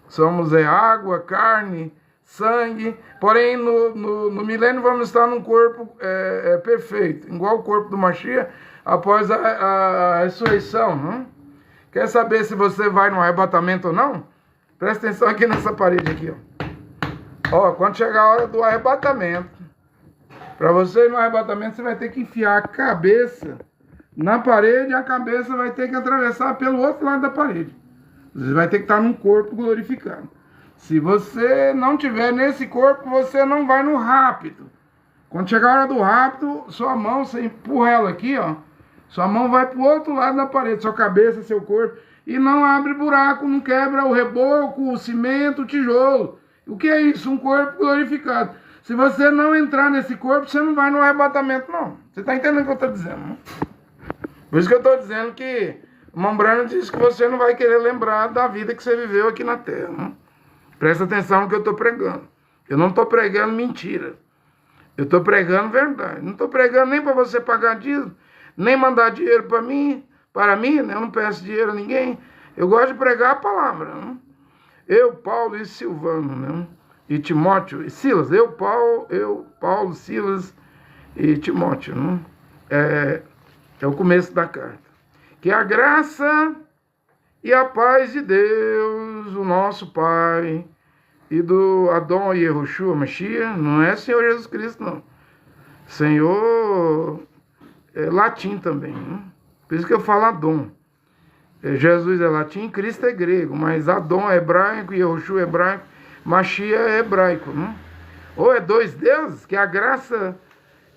A: Somos água, carne, sangue, porém no milênio vamos estar num corpo perfeito, igual o corpo do Mashiach, após a ressurreição, não? Quer saber se você vai no arrebatamento ou não? Presta atenção aqui nessa parede aqui, ó. Quando chegar a hora do arrebatamento, para você ir no arrebatamento, você vai ter que enfiar a cabeça na parede, e a cabeça vai ter que atravessar pelo outro lado da parede. Você vai ter que estar num corpo glorificado. Se você não tiver nesse corpo, você não vai no rápido. Quando chegar a hora do rapto, sua mão, você empurra ela aqui, ó. Sua mão vai pro outro lado da parede, sua cabeça, seu corpo. E não abre buraco, não quebra o reboco, o cimento, o tijolo. O que é isso? Um corpo glorificado. Se você não entrar nesse corpo, você não vai no arrebatamento, não. Você está entendendo o que eu estou dizendo, não? Por isso que eu estou dizendo que o Mombrano diz que você não vai querer lembrar da vida que você viveu aqui na Terra, não? Presta atenção no que eu estou pregando. Eu não estou pregando mentira. Eu estou pregando verdade. Não estou pregando nem para você pagar dízimo, nem mandar dinheiro para mim, né? Eu não peço dinheiro a ninguém. Eu gosto de pregar a palavra, né? Eu, Paulo e Silvano, né? E Timóteo e Silas. Eu, Paulo, Silas e Timóteo, né? É o começo da carta. Que a graça e a paz de Deus, o nosso Pai, e do Adão Yehoshua Mashiach, não é Senhor Jesus Cristo, não. Senhor é latim também, né? Por isso que eu falo Adão. Jesus é latim, Cristo é grego, mas Adão é hebraico, Yehoshua é hebraico, Mashiach é hebraico, né? Ou é dois deuses, que a graça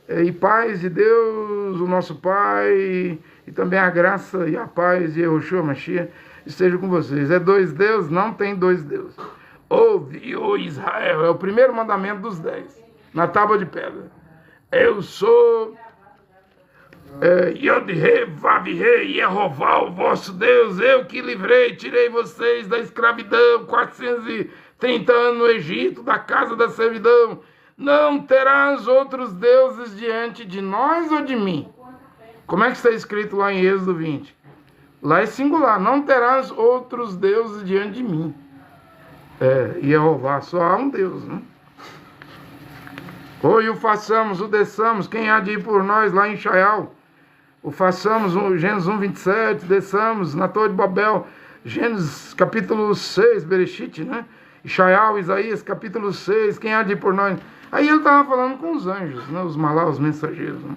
A: e paz de Deus, o nosso Pai, e também a graça e a paz de Yehoshua Mashiach esteja com vocês. É dois deuses? Não tem dois deuses. Ouve, ó Israel, é o primeiro mandamento dos 10, na tábua de pedra. Eu sou Yod-He, Vav-He, Yehová, o vosso Deus, eu que livrei, tirei vocês da escravidão, 430 anos no Egito, da casa da servidão. Não terás outros deuses diante de nós ou de mim? Como é que está escrito lá em Êxodo 20? Lá é singular, não terás outros deuses diante de mim. Jeová, só há um Deus, né? Ou o façamos, o desçamos, quem há de ir por nós lá em Shaial? O façamos, Gênesis 1, 27, desçamos na Torre de Babel, Gênesis capítulo 6, Bereshit, né? Shaial, Isaías capítulo 6, quem há de ir por nós? Aí ele estava falando com os anjos, né? Os malá, os mensageiros, né?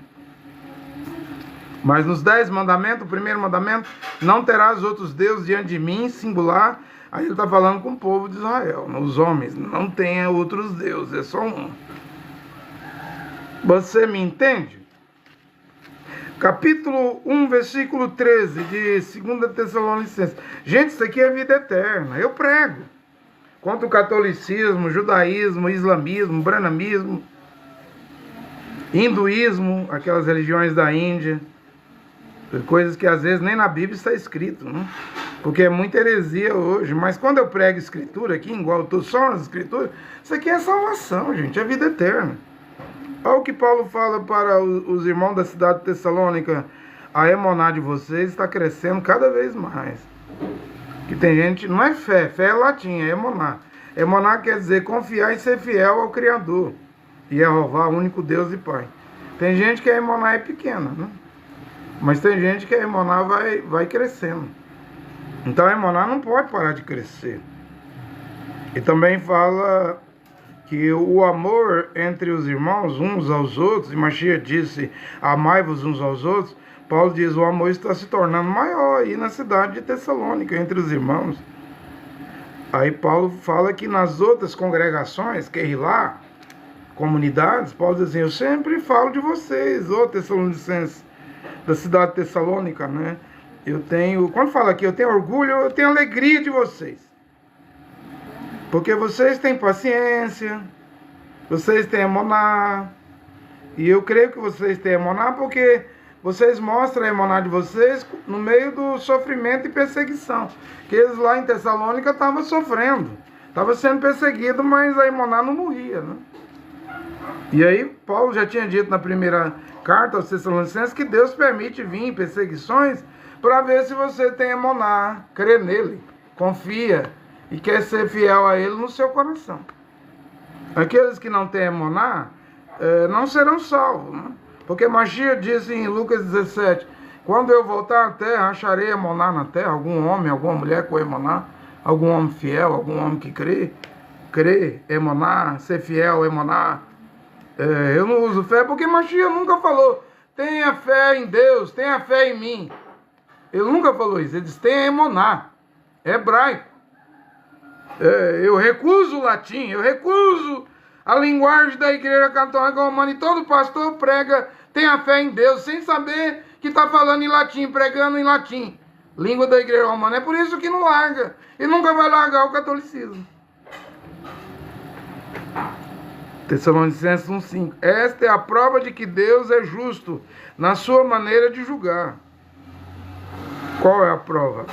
A: Mas nos 10 mandamentos, o primeiro mandamento, não terás outros deuses diante de mim, singular. Aí ele está falando com o povo de Israel, os homens, não tenha outros deuses, é só um. Você me entende? Capítulo 1, versículo 13 de 2 Tessalonicenses. Gente, isso aqui é vida eterna, eu prego. Contra o catolicismo, judaísmo, islamismo, brahmanismo, hinduísmo, aquelas religiões da Índia, coisas que às vezes nem na Bíblia está escrito, né? Porque é muita heresia hoje. Mas quando eu prego escritura aqui, igual eu estou só nas escrituras, isso aqui é salvação, gente, é vida eterna. Olha o que Paulo fala para os irmãos da cidade de Tessalônica: a emuná de vocês está crescendo cada vez mais. Que tem gente, não é fé, fé é latim, é emuná. Emuná quer dizer confiar e ser fiel ao Criador, e Jeová, o único Deus e Pai. Tem gente que a emuná é pequena, né? Mas tem gente que a emuná vai crescendo. Então a emuná não pode parar de crescer. E também fala que o amor entre os irmãos, uns aos outros, e Mashiach disse, amai-vos uns aos outros. Paulo diz, o amor está se tornando maior aí na cidade de Tessalônica, entre os irmãos. Aí Paulo fala que nas outras congregações, que é lá, comunidades, Paulo diz assim, eu sempre falo de vocês, ô Tessalonicenses, da cidade de Tessalônica, né? Eu tenho, quando fala aqui, eu tenho orgulho, eu tenho alegria de vocês. Porque vocês têm paciência, vocês têm emuná, e eu creio que vocês têm emuná porque vocês mostram a emuná de vocês no meio do sofrimento e perseguição. Que eles lá em Tessalônica estavam sofrendo, estavam sendo perseguidos, mas a emuná não morria, né? E aí Paulo já tinha dito na primeira carta aos Tessalonicenses que Deus permite vir perseguições para ver se você tem emuná, crê nele, confia e quer ser fiel a ele no seu coração. Aqueles que não têm emuná não serão salvos, né? Porque Mashiach disse em Lucas 17, quando eu voltar à terra, acharei emuná na terra, algum homem, alguma mulher com emuná, algum homem fiel, algum homem que crê, emuná, ser fiel, emuná. Eu não uso fé porque Mashiach nunca falou, tenha fé em Deus, tenha fé em mim. Ele nunca falou isso, ele disse, tenha emuná, é hebraico. Eu recuso o latim, eu recuso a linguagem da Igreja Católica Romana, e todo pastor prega, tem a fé em Deus, sem saber que está falando em latim, pregando em latim, língua da Igreja Romana. É por isso que não larga, e nunca vai largar o catolicismo. Tessalonicenses 1,5. Esta é a prova de que Deus é justo na sua maneira de julgar. Qual é a prova?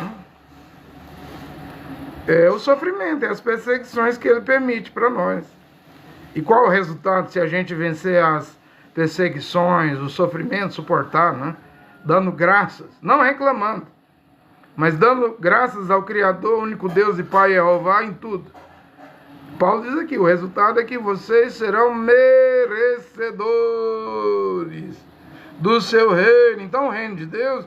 A: É o sofrimento, é as perseguições que ele permite para nós. E qual é o resultado se a gente vencer as perseguições, o sofrimento, suportar, né? Dando graças, não reclamando, mas dando graças ao Criador, único Deus e Pai Jeová em tudo. Paulo diz aqui, o resultado é que vocês serão merecedores do seu reino. Então o reino de Deus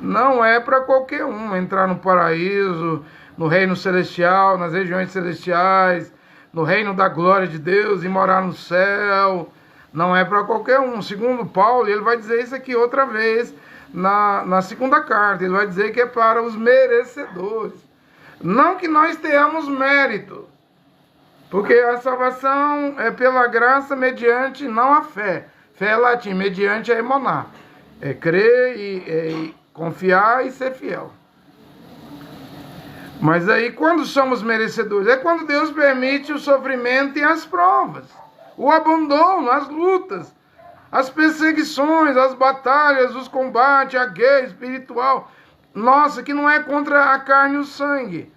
A: não é para qualquer um entrar no paraíso, no reino celestial, nas regiões celestiais, no reino da glória de Deus e morar no céu. Não é para qualquer um. Segundo Paulo, ele vai dizer isso aqui outra vez na segunda carta. Ele vai dizer que é para os merecedores. Não que nós tenhamos mérito, porque a salvação é pela graça mediante, não a fé. Fé é latim, mediante é emonar. É crer e confiar e ser fiel. Mas aí, quando somos merecedores? É quando Deus permite o sofrimento e as provas, o abandono, as lutas, as perseguições, as batalhas, os combates, a guerra espiritual. Nossa, que não é contra a carne e o sangue,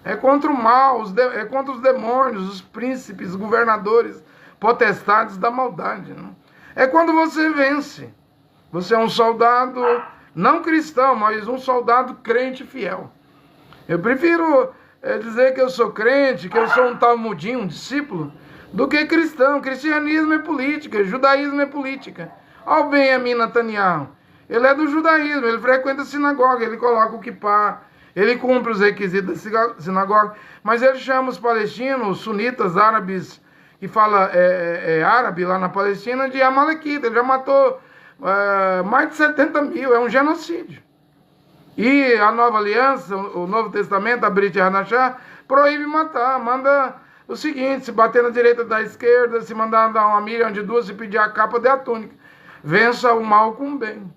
A: é contra o mal, é contra os demônios, os príncipes, governadores, potestades da maldade. Né? É quando você vence. Você é um soldado não cristão, mas um soldado crente fiel. Eu prefiro dizer que eu sou crente, que eu sou um talmudinho, um discípulo, do que cristão. Cristianismo é política, judaísmo é política. Olha o Benjamin Netanyahu. Ele é do judaísmo, ele frequenta a sinagoga, ele coloca o kippá, ele cumpre os requisitos da sinagoga, mas ele chama os palestinos, os sunitas árabes, que fala árabe lá na Palestina, de amalequita. Ele já matou mais de 70 mil, é um genocídio. E a nova aliança, o Novo Testamento, a Brit Hadashah, proíbe matar, manda o seguinte: se bater na direita da esquerda, se mandar dar uma milha de duas, se pedir a capa, dê a túnica. Vença o mal com o bem.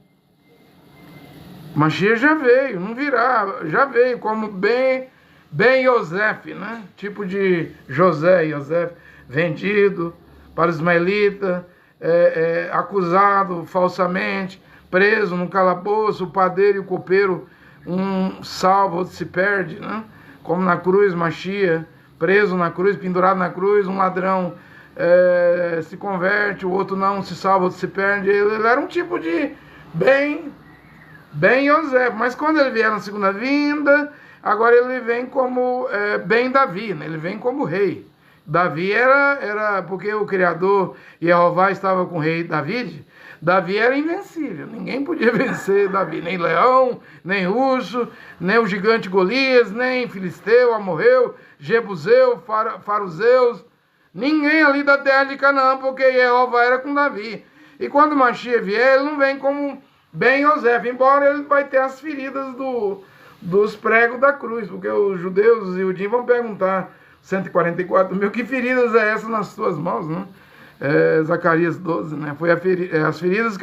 A: Mashiach já veio, não virá, já veio como Ben Yosef, né? Tipo de José Yosef, vendido para os ismaelitas, acusado falsamente, preso no calabouço, o padeiro e o copeiro, um salva, outro se perde, né? Como na cruz, Mashiach, preso na cruz, pendurado na cruz, um ladrão se converte, o outro não, se salva, outro se perde. Ele era um tipo de Ben Yosef, mas quando ele vier na segunda vinda, agora ele vem como Ben Davi, né? Ele vem como rei. Davi era porque o Criador Jeová estava com o rei Davi. Davi era invencível, ninguém podia vencer Davi, nem leão, nem urso, nem o gigante Golias, nem filisteu, amorreu, jebuseu, faruseus, ninguém ali da terra de Canaã, porque Jeová era com Davi. E quando Mashiach vier, ele não vem como Ben Yosef, embora ele vai ter as feridas dos pregos da cruz, porque os judeus, os judeus vão perguntar, 144 mil, que feridas é essa nas tuas mãos, né? Zacarias 12, né? Foi as feridas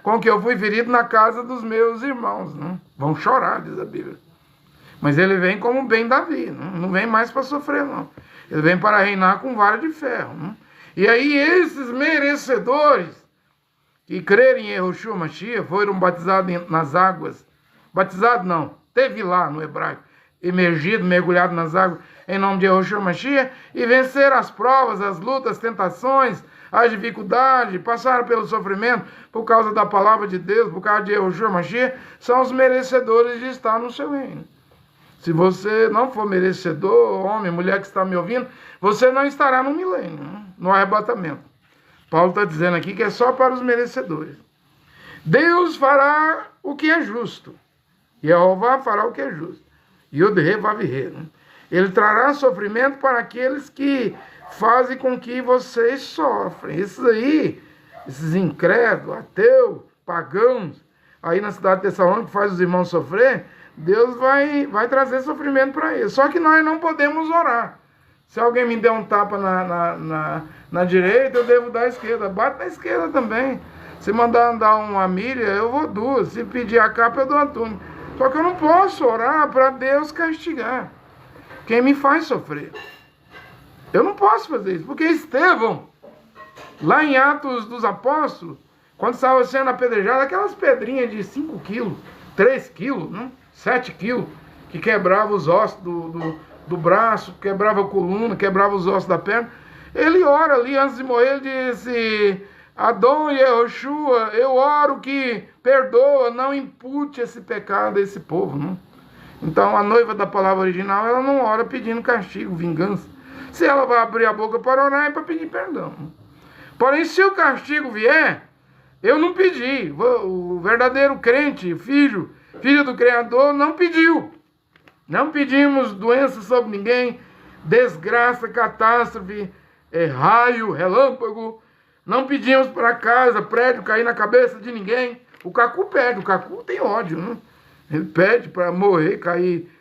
A: com que eu fui ferido na casa dos meus irmãos, né? Vão chorar, diz a Bíblia. Mas ele vem como Ben Davi, né? Não vem mais para sofrer, não. Ele vem para reinar com vara de ferro, né? E aí esses merecedores que crerem em Yehoshua Mashiach foram batizados nas águas. Batizado não, teve lá no hebraico, emergido, mergulhado nas águas, em nome de Yehoshua Mashiach, e venceram as provas, as lutas, as tentações, as dificuldades, passaram pelo sofrimento por causa da palavra de Deus, por causa de Yehoshua Mashiach, são os merecedores de estar no seu reino. Se você não for merecedor, homem, mulher que está me ouvindo, você não estará no milênio, no arrebatamento. Paulo está dizendo aqui que é só para os merecedores. Deus fará o que é justo. Jeová fará o que é justo. Yod-He Vav-He, né? Ele trará sofrimento para aqueles que fazem com que vocês sofrem. Esses incrédulos, ateus, pagãos, aí na cidade de Tessalônica, que faz os irmãos sofrer, Deus vai trazer sofrimento para eles. Só que nós não podemos orar. Se alguém me der um tapa na direita, eu devo dar à esquerda. Bate na esquerda também. Se mandar andar uma milha, eu vou 2. Se pedir a capa, eu dou uma túnica. Só que eu não posso orar para Deus castigar quem me faz sofrer. Eu não posso fazer isso, porque Estevão, lá em Atos dos Apóstolos, quando estava sendo apedrejado, aquelas pedrinhas de 5 quilos, 3 quilos, né? 7 quilos, que quebrava os ossos do braço, quebrava a coluna, quebrava os ossos da perna. Ele ora ali, antes de morrer, ele disse: Adão Yehoshua, eu oro que perdoa, não impute esse pecado a esse povo. Né? Então a noiva da palavra original, ela não ora pedindo castigo, vingança. Se ela vai abrir a boca para orar, é para pedir perdão. Porém, se o castigo vier, eu não pedi. O verdadeiro crente, filho do Criador, não pediu. Não pedimos doença sobre ninguém, desgraça, catástrofe, raio, relâmpago. Não pedimos para casa, prédio cair na cabeça de ninguém. O Cacu pede, o Cacu tem ódio, né? Ele pede para morrer, cair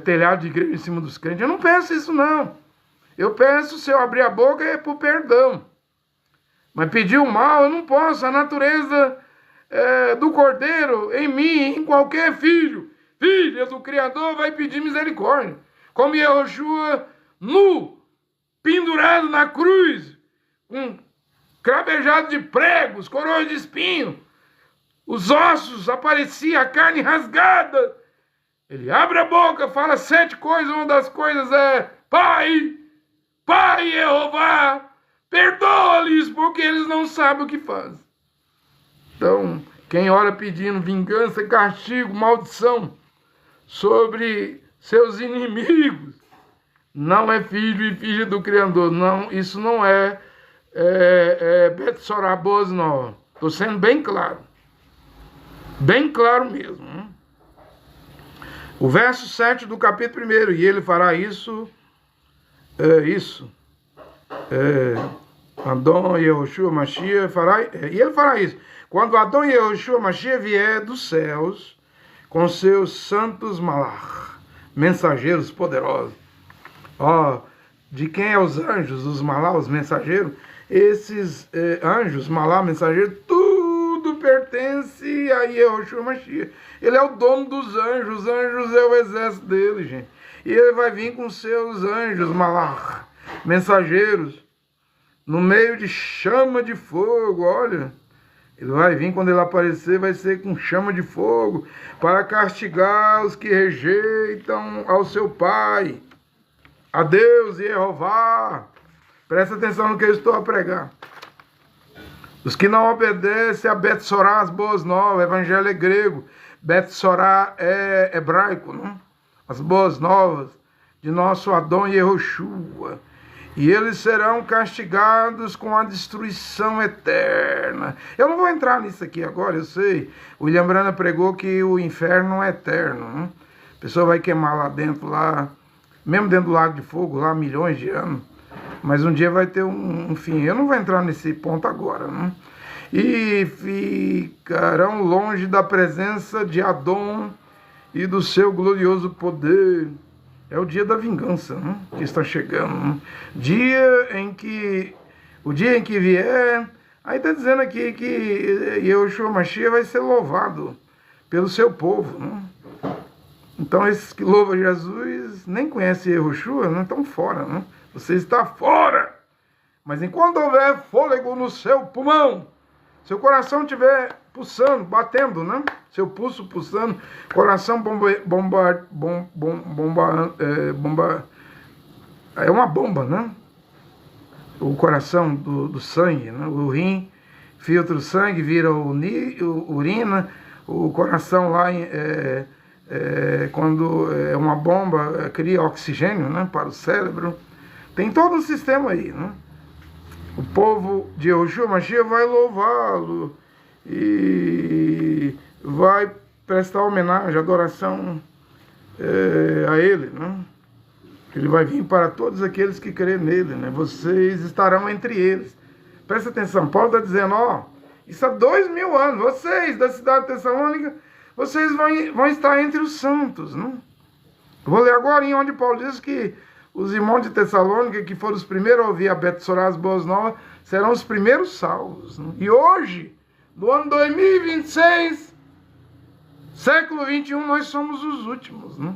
A: telhado de igreja em cima dos crentes. Eu não peço isso, não. Eu peço, se eu abrir a boca, é por perdão. Mas pedir o mal, eu não posso. A natureza do Cordeiro em mim, em qualquer filho, filha do Criador, vai pedir misericórdia. Como Yehoshua, nu, pendurado na cruz, com cravejado de pregos, coroa de espinho, os ossos apareciam, a carne rasgada. Ele abre a boca, fala 7 coisas, uma das coisas é: Pai, Jeová, perdoa-lhes, porque eles não sabem o que fazem. Então, quem ora pedindo vingança, castigo, maldição sobre seus inimigos, não é filho e filha do Criador. Não, isso não é Betsorá Boas Novas. Estou sendo bem claro. Bem claro mesmo. Hein? O verso 7 do capítulo 1. E ele fará isso. Adão Yehoshua Mashiach fará. E ele fará isso. Quando Adão Yehoshua Mashiach vier dos céus com seus santos malach, mensageiros poderosos. De quem é os anjos, os malach, os mensageiros? Esses anjos, malach, mensageiros, tudo pertence a Yehoshua Mashiach. Ele é o dono dos anjos. Os anjos é o exército dele, gente. E ele vai vir com seus anjos, malach, mensageiros, no meio de chama de fogo. Olha, ele vai vir, quando ele aparecer, vai ser com chama de fogo, para castigar os que rejeitam ao seu Pai, a Deus e Jeová. Presta atenção no que eu estou a pregar. Os que não obedecem a Betsorá, as boas novas, evangelho é grego, Betsorá é hebraico, não? As boas novas de nosso Adão Yehoshua. E eles serão castigados com a destruição eterna. Eu não vou entrar nisso aqui agora, eu sei. O William Branham pregou que o inferno é eterno. Né? A pessoa vai queimar lá dentro, mesmo dentro do lago de fogo, lá milhões de anos. Mas um dia vai ter um fim. Eu não vou entrar nesse ponto agora. Né? E ficarão longe da presença de Adão e do seu glorioso poder. É o dia da vingança, né? Que está chegando. Né? O dia em que vier, aí está dizendo aqui que Yehoshua Mashiach vai ser louvado pelo seu povo. Né? Então esses que louvam Jesus nem conhecem Yehoshua, né? Estão fora. Né? Você está fora! Mas enquanto houver fôlego no seu pulmão, seu coração estiver pulsando, batendo, né? Seu pulso pulsando, coração é uma bomba, né? O coração do sangue, né? O rim filtra o sangue, vira urina, o coração lá, quando é uma bomba, cria oxigênio, né? Para o cérebro. Tem todo um sistema aí, né? O povo de Yehoshua Mashiach vai louvá-lo e vai prestar homenagem, adoração a ele, né? Ele vai vir para todos aqueles que crêem nele, né? Vocês estarão entre eles. Presta atenção, Paulo está dizendo, isso há 2000 anos, vocês da cidade de Tessalônica, vocês vão estar entre os santos, né? Eu vou ler agora em onde Paulo diz que os irmãos de Tessalônica, que foram os primeiros a ouvir a Betsorá, as boas novas, serão os primeiros salvos. Né? E hoje, no ano 2026, século 21, nós somos os últimos. Né?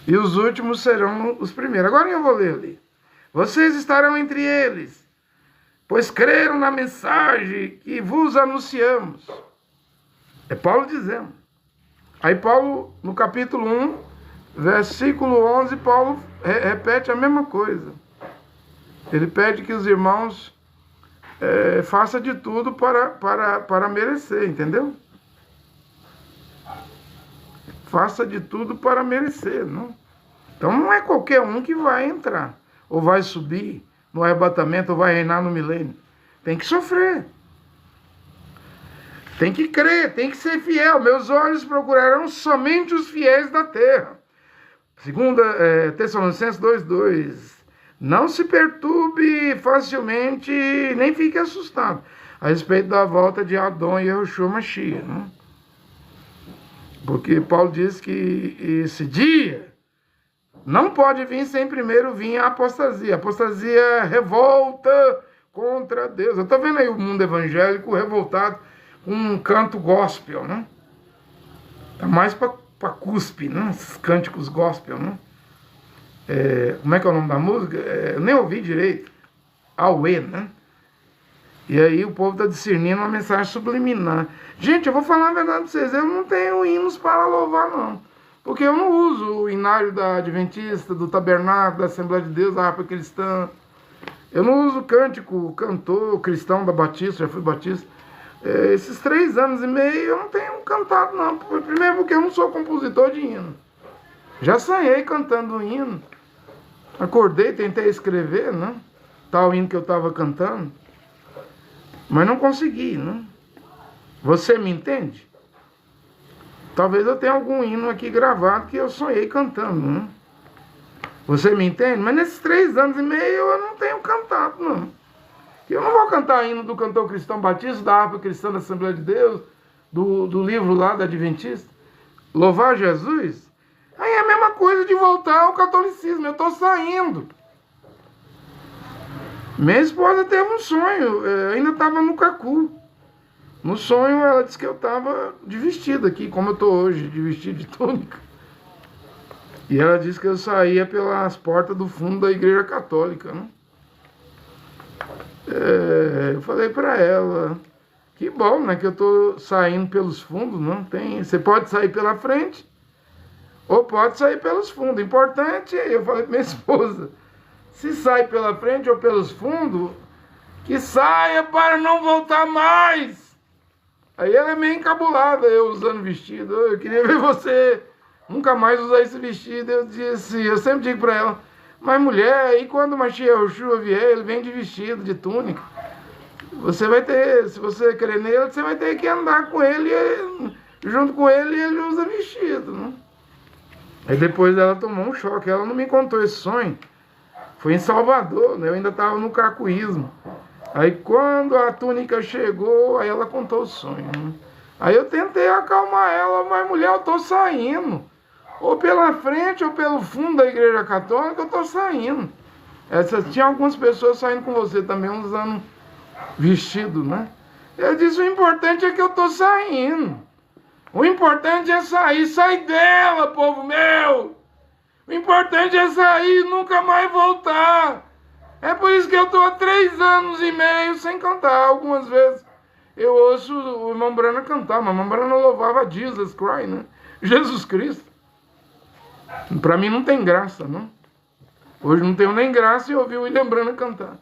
A: E os últimos serão os primeiros. Agora eu vou ler ali. Vocês estarão entre eles, pois creram na mensagem que vos anunciamos. É Paulo dizendo. Aí Paulo, no capítulo 1, versículo 11, Paulo repete a mesma coisa. Ele pede que os irmãos façam de tudo para merecer, entendeu? Faça de tudo para merecer, não? Então não é qualquer um que vai entrar, ou vai subir no arrebatamento, ou vai reinar no milênio. Tem que sofrer. Tem que crer, tem que ser fiel. Meus olhos procurarão somente os fiéis da terra. Segunda Tessalonicenses 2:2. Não se perturbe facilmente, nem fique assustado a respeito da volta de Adão e Yahushua Mashiach, né? Porque Paulo diz que esse dia não pode vir sem primeiro vir a apostasia. A apostasia é revolta contra Deus. Eu estou vendo aí o mundo evangélico revoltado com um canto gospel, né? Tá mais para cuspe, né? Esses cânticos gospel, né? Como é que é o nome da música? Eu nem ouvi direito. Auê, né? E aí o povo está discernindo uma mensagem subliminar. Gente, eu vou falar a verdade para vocês. Eu não tenho hinos para louvar, não. Porque eu não uso o hinário da Adventista, do Tabernáculo, da Assembleia de Deus, da harpa cristã. Eu não uso cântico, cantor cristão da Batista, já fui batista. Esses 3 anos e meio eu não tenho cantado, não. Primeiro porque eu não sou compositor de hino. Já sonhei cantando um hino. Acordei, tentei escrever, né? Tal hino que eu estava cantando. Mas não consegui, né? Você me entende? Talvez eu tenha algum hino aqui gravado que eu sonhei cantando, né? Você me entende? Mas nesses 3 anos e meio eu não tenho cantado, não. Eu não vou cantar hino do cantor cristão batista, da harpa cristã da Assembleia de Deus, do livro lá da Adventista. Louvar Jesus? Aí é a mesma coisa de voltar ao catolicismo. Eu estou saindo. Minha esposa teve um sonho. Ainda estava no Cacu. No sonho ela disse que eu estava de vestido aqui, como eu estou hoje, de vestido de túnica. E ela disse que eu saía pelas portas do fundo da Igreja Católica, né? Eu falei para ela, que bom, né, que eu tô saindo pelos fundos, não tem, você pode sair pela frente ou pode sair pelos fundos. Importante, eu falei para minha esposa, se sai pela frente ou pelos fundos, que saia para não voltar mais. Aí ela é meio encabulada, eu usando vestido. Eu queria ver você nunca mais usar esse vestido. Eu sempre digo para ela, mas mulher, e quando o Mashiach Yahushua vier, ele vem de vestido, de túnica. Você vai ter, se você crer nele, você vai ter que andar com ele, junto com ele, e ele usa vestido, né? Aí depois ela tomou um choque, ela não me contou esse sonho. Foi em Salvador, né? Eu ainda estava no cacuísmo. Aí quando a túnica chegou, aí ela contou o sonho, né? Aí eu tentei acalmar ela, mas mulher, eu tô saindo. Ou pela frente ou pelo fundo da Igreja Católica, eu estou saindo. Tinha algumas pessoas saindo com você também, usando vestido, né? Eu disse, o importante é que eu estou saindo. O importante é sair. Sai dela, povo meu! O importante é sair e nunca mais voltar. É por isso que eu estou há 3 anos e meio sem cantar. Algumas vezes eu ouço o irmão Brana cantar, mas o irmão Brana louvava Jesus Christ, né? Jesus Cristo. Para mim não tem graça, não. Hoje não tenho nem graça em ouvir o William Brana cantar.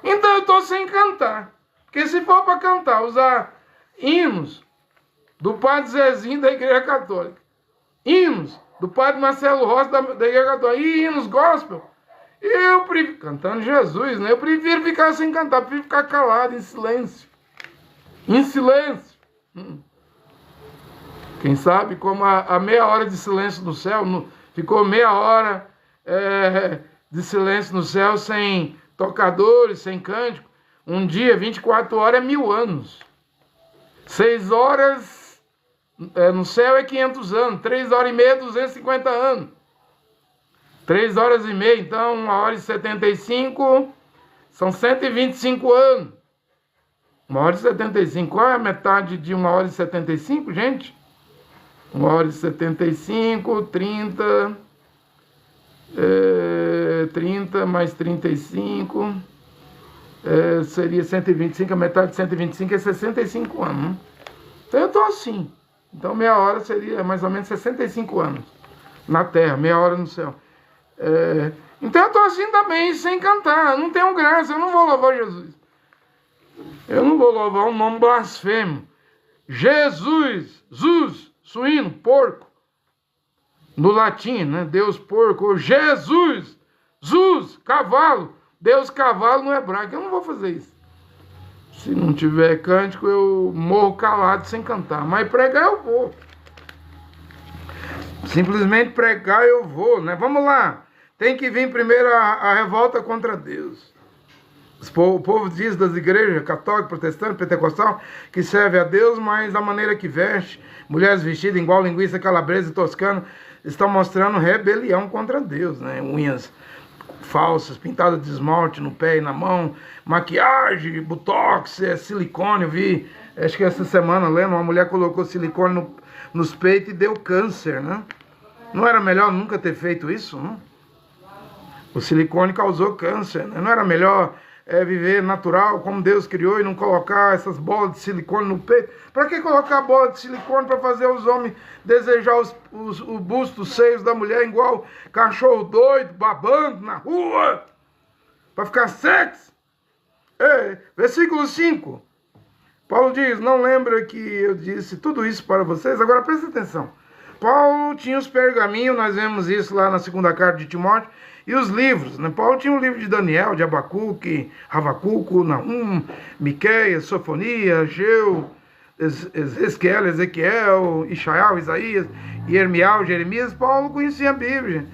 A: Então eu estou sem cantar. Porque se for para cantar, usar hinos do Padre Zezinho da Igreja Católica, hinos do Padre Marcelo Rossi da Igreja Católica, e hinos gospel, eu prefiro, cantando Jesus, né? Eu prefiro ficar sem cantar, prefiro ficar calado, em silêncio. Em silêncio. Quem sabe como a meia hora de silêncio no céu, ficou meia hora de silêncio no céu, sem tocadores, sem cântico. Um dia, 24 horas, é 1000 anos. 6 horas no céu é 500 anos. 3 horas e meia, 250 anos. 3 horas e meia, então 1 hora e 75, são 125 anos. 1 hora e 75, qual é a metade de 1 hora e 75, gente? 1 hora e 75, 30, 30 mais 35, seria 125, a metade de 125 é 65 anos. Né? Então eu estou assim. Então meia hora seria mais ou menos 65 anos na terra, meia hora no céu. Então eu estou assim também, sem cantar, não tenho graça, eu não vou louvar Jesus. Eu não vou louvar um nome blasfemo. Jesus, Zus, suíno, porco. No latim, né? Deus porco, ou Jesus, Zus, cavalo. Deus cavalo no hebraico. Eu não vou fazer isso. Se não tiver cântico, eu morro calado sem cantar. Mas pregar eu vou. Simplesmente pregar eu vou, né? Vamos lá. Tem que vir primeiro a revolta contra Deus. O povo diz das igrejas católica, protestante, pentecostal, que serve a Deus, mas da maneira que veste, mulheres vestidas igual linguiça calabresa e toscana, estão mostrando rebelião contra Deus, né? Unhas falsas, pintadas de esmalte no pé e na mão, maquiagem, botox, silicone. Eu vi, acho que essa semana, lendo, uma mulher colocou silicone nos peitos e deu câncer, né? Não era melhor nunca ter feito isso, né? O silicone causou câncer, né? Não era melhor viver natural, como Deus criou, e não colocar essas bolas de silicone no peito? Para que colocar bola de silicone para fazer os homens desejar o busto, os seios da mulher igual cachorro doido, babando na rua? Para ficar sexy? Versículo 5. Paulo diz, não lembra que eu disse tudo isso para vocês? Agora presta atenção. Paulo tinha os pergaminhos, nós vemos isso lá na segunda carta de Timóteo, e os livros, né? Paulo tinha o livro de Daniel, de Abacuque, Ravacuco, Naum, Miqueias, Sofonia, Ageu, Ezequiel, Ishaial, Isaías, Jeremias, Jeremias. Paulo conhecia a Bíblia.